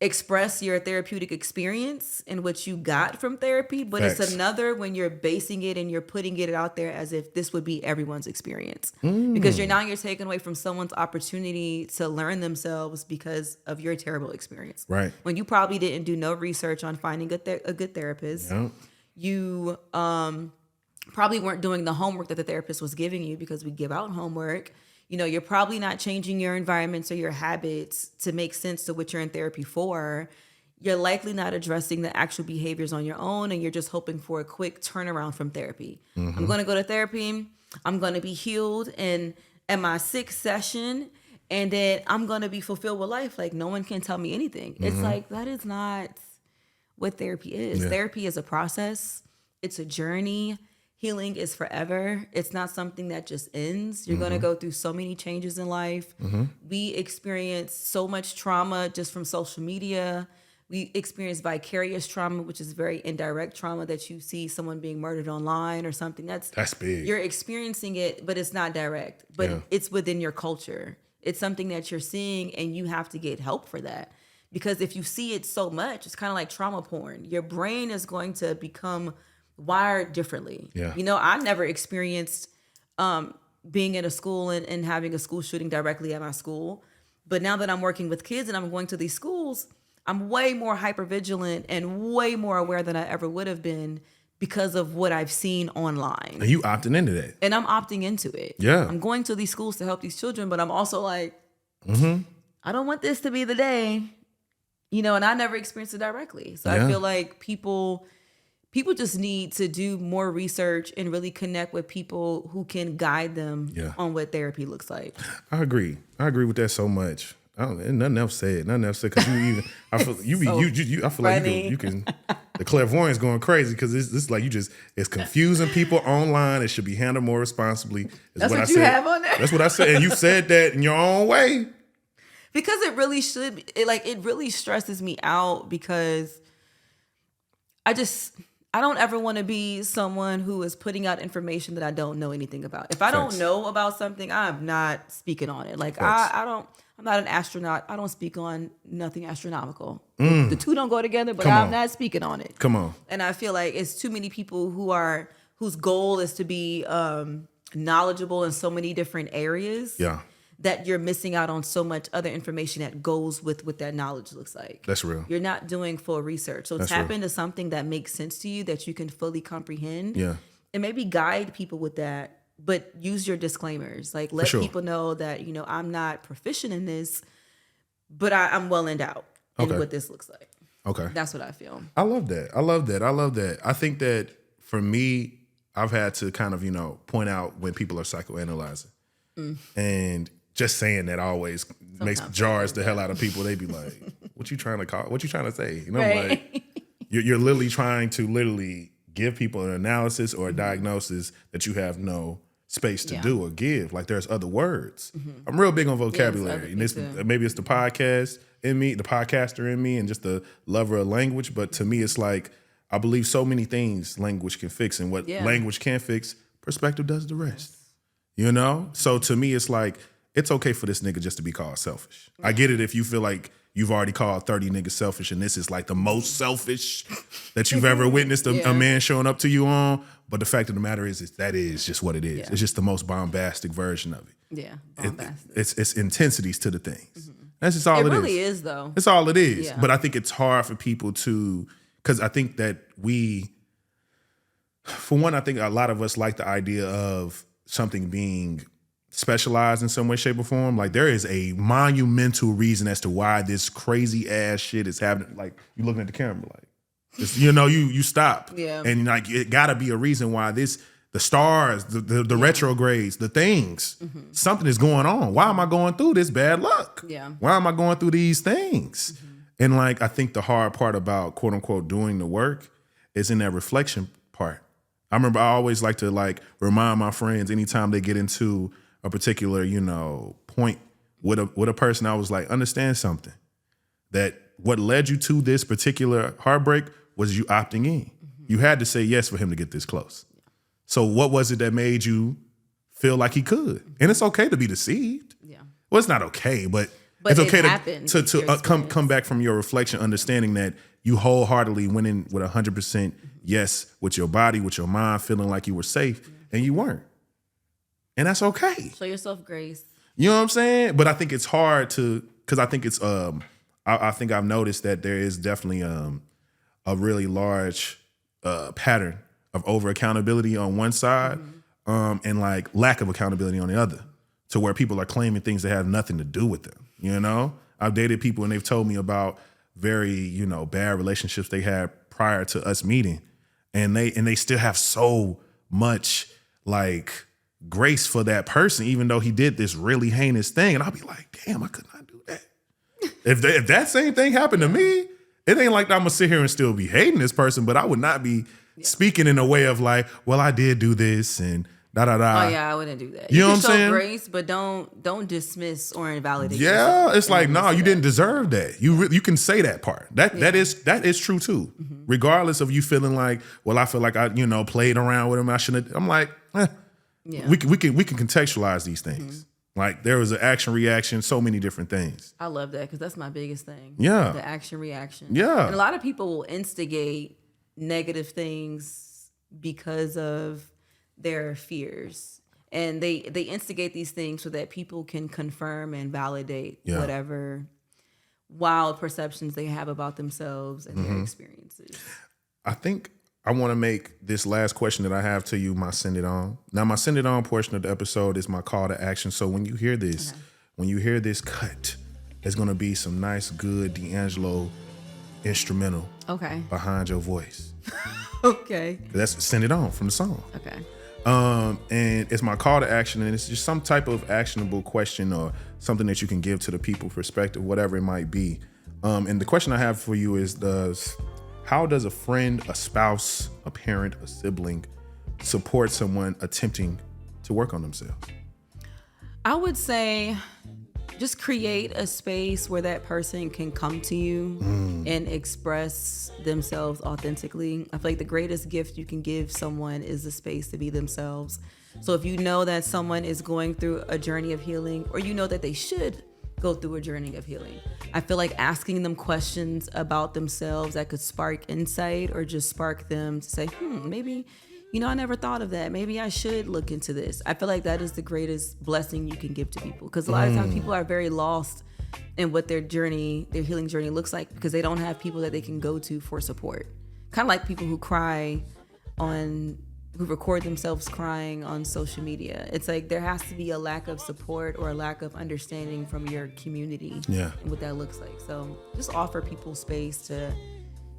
express your therapeutic experience and what you got from therapy, but Facts. It's another when you're basing it and you're putting it out there as if this would be everyone's experience. Because you're taking away from someone's opportunity to learn themselves because of your terrible experience. Right. When you probably didn't do no research on finding a good therapist. Yeah. You probably weren't doing the homework that the therapist was giving you, because we give out homework. You're probably not changing your environments or your habits to make sense to what you're in therapy for. You're likely not addressing the actual behaviors on your own, and you're just hoping for a quick turnaround from therapy. I'm going to go to therapy. I'm going to be healed and at my 6th session, and then I'm going to be fulfilled with life. Like, no one can tell me anything. It's like, that is not what therapy is. Yeah. Therapy is a process. It's a journey. Healing is forever. It's not something that just ends. You're going to go through so many changes in life. We experience so much trauma just from social media. We experience vicarious trauma, which is very indirect trauma, that you see someone being murdered online or something. That's big. You're experiencing it, but it's not direct. But it's within your culture. It's something that you're seeing, and you have to get help for that. Because if you see it so much, it's kind of like trauma porn. Your brain is going to become wired differently. Yeah. I never experienced being in a school and having a school shooting directly at my school. But now that I'm working with kids and I'm going to these schools, I'm way more hypervigilant and way more aware than I ever would have been because of what I've seen online. And you opting into that. And I'm opting into it. Yeah. I'm going to these schools to help these children, but I'm also like, I don't want this to be the day, and I never experienced it directly. So I feel like people just need to do more research and really connect with people who can guide them on what therapy looks like. I agree with that so much. Nothing else said. Because I feel like you can. The clairvoyance going crazy because it's like it's confusing people online. It should be handled more responsibly. That's what you have on there. That's what I said, and you said that in your own way. Because it really should be. It really stresses me out because I I don't ever want to be someone who is putting out information that I don't know anything about. If I don't know about something, I'm not speaking on it. Like I'm not an astronaut. I don't speak on nothing astronomical. The two don't go together, but I'm not speaking on it. Come on. And I feel like it's too many people whose goal is to be knowledgeable in so many different areas. Yeah. That you're missing out on so much other information that goes with what that knowledge looks like. That's real. You're not doing full research. So tap into something that makes sense to you, that you can fully comprehend. Yeah. And maybe guide people with that, but use your disclaimers. Like let people know that, I'm not proficient in this, but I'm well endowed in what this looks like. Okay. That's what I feel. I love that. I think that for me, I've had to kind of, point out when people are psychoanalyzing. And just saying that always makes jars the hell out of people. They be like, what you trying to say? Like you're literally trying to give people an analysis or a diagnosis that you have no space to do or give. Like there's other words. I'm real big on vocabulary. And maybe it's the podcast in me, the podcaster in me, and just the lover of language. But to me, it's like, I believe so many things language can fix, and what language can fix, perspective does the rest. So to me, it's like, it's okay for this nigga just to be called selfish. I get it if you feel like you've already called 30 niggas selfish and this is like the most selfish that you've ever witnessed a man showing up to you on. But the fact of the matter is that is just what it is. Yeah. It's just the most bombastic version of it. Yeah, bombastic. It's intensities to the things. That's just all it is. It really is, though. It's all it is. Yeah. But I think it's hard for people to, because I think that for one, I think a lot of us like the idea of something being specialized in some way, shape, or form. Like there is a monumental reason as to why this crazy ass shit is happening. Like you looking at the camera, like you stop, and like it got to be a reason why the stars, the retrogrades, the things, something is going on. Why am I going through this bad luck? Yeah. Why am I going through these things? And like I think the hard part about quote unquote doing the work is in that reflection part. I remember I always like to remind my friends anytime they get into a particular, point with a person, I was like, understand something, that what led you to this particular heartbreak was you opting in. You had to say yes for him to get this close. So what was it that made you feel like he could? And it's okay to be deceived. Yeah. Well, it's not okay, but it's okay to come back from your reflection, understanding that you wholeheartedly went in with 100% yes, with your body, with your mind, feeling like you were safe, and you weren't. And that's okay. Show yourself grace. You know what I'm saying? But I think it's hard because I think it's, I think I've noticed that there is definitely a really large pattern of over accountability on one side and like lack of accountability on the other, to where people are claiming things that have nothing to do with them. I've dated people and they've told me about very, bad relationships they had prior to us meeting. And they still have so much grace for that person, even though he did this really heinous thing. And I'll be like, damn, I could not do that. If that same thing happened to me, it ain't like I'm gonna sit here and still be hating this person, but I would not be speaking in a way of like, well, I did do this and da da da. Oh yeah, I wouldn't do that. You know what I'm saying? Show grace, but don't dismiss or invalidate. Yeah, it's like, no, you didn't deserve that. You can say that part. That is true too. Regardless of you feeling like, well, I feel like I played around with him. I shouldn't. I'm like, we can contextualize these things. Like there was an action reaction, so many different things. I love that because that's my biggest thing. Yeah, the action reaction. Yeah, and a lot of people will instigate negative things because of their fears, and they instigate these things so that people can confirm and validate whatever wild perceptions they have about themselves and their experiences. I think I want to make this last question that I have to you my send it on. Now, my send it on portion of the episode is my call to action. So when you hear this, cut, there's going to be some nice, good D'Angelo instrumental behind your voice. Okay. That's send it on from the song. Okay. And it's my call to action, and it's just some type of actionable question or something that you can give to the people perspective, whatever it might be. And the question I have for you is, how does a friend, a spouse, a parent, a sibling support someone attempting to work on themselves? I would say just create a space where that person can come to you and express themselves authentically. I feel like the greatest gift you can give someone is the space to be themselves. So if you know that someone is going through a journey of healing, or you know that they should go through a journey of healing, I feel like asking them questions about themselves that could spark insight or just spark them to say, maybe, I never thought of that. Maybe I should look into this. I feel like that is the greatest blessing you can give to people, because a lot of times people are very lost in what their healing journey looks like, because they don't have people that they can go to for support. Kind of like people who record themselves crying on social media. It's like there has to be a lack of support or a lack of understanding from your community and what that looks like. So just offer people space to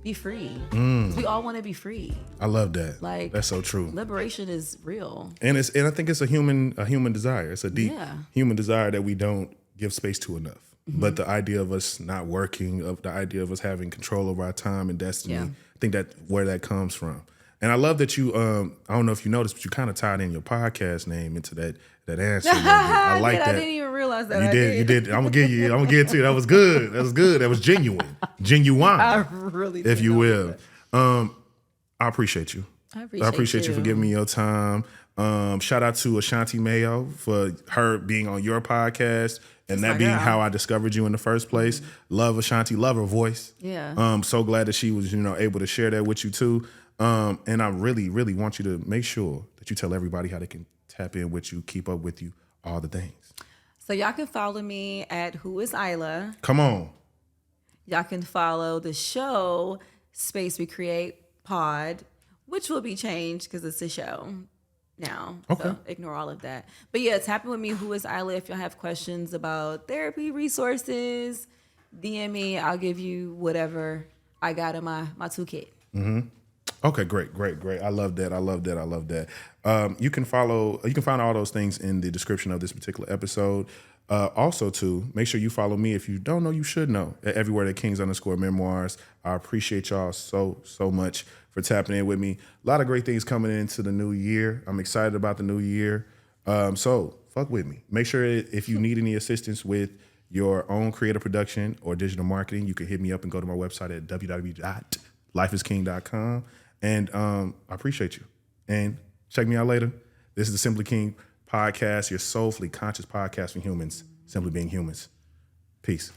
be free. 'Cause we all want to be free. I love that. Like, that's so true. Liberation is real. And I think it's a human desire. It's a deep human desire that we don't give space to enough. But the idea of us not working, of the idea of us having control over our time and destiny, I think that where that comes from. And I love that you, I don't know if you noticed, but you kind of tied in your podcast name into that answer. I like that. I didn't even realize that. You did. I'm gonna get it to you. That was good. That was genuine. Genuine. I really did. If you will. I appreciate you. I appreciate you for giving me your time. Shout out to Ashanti Mayo for her being on your podcast and that being how I discovered you in the first place. Love Ashanti, love her voice. Yeah. So glad that she was, able to share that with you too. And I really, really want you to make sure that you tell everybody how they can tap in with you, keep up with you, all the things. So y'all can follow me at Who Is Aaila. Come on. Y'all can follow the show Space We Create Pod, which will be changed because it's a show now. Okay. So ignore all of that. But yeah, tap in with me, Who Is Aaila. If y'all have questions about therapy, resources, DM me. I'll give you whatever I got in my toolkit. Okay, great. I love that. You can find all those things in the description of this particular episode. Also, too, make sure you follow me. If you don't know, you should know. Everywhere at Kings_Memoirs. I appreciate y'all so much for tapping in with me. A lot of great things coming into the new year. I'm excited about the new year. So fuck with me. Make sure if you need any assistance with your own creative production or digital marketing, you can hit me up and go to my website at www.lifeisking.com. And I appreciate you. And check me out later. This is the Simply King podcast, your soulfully conscious podcast for humans, simply being humans. Peace.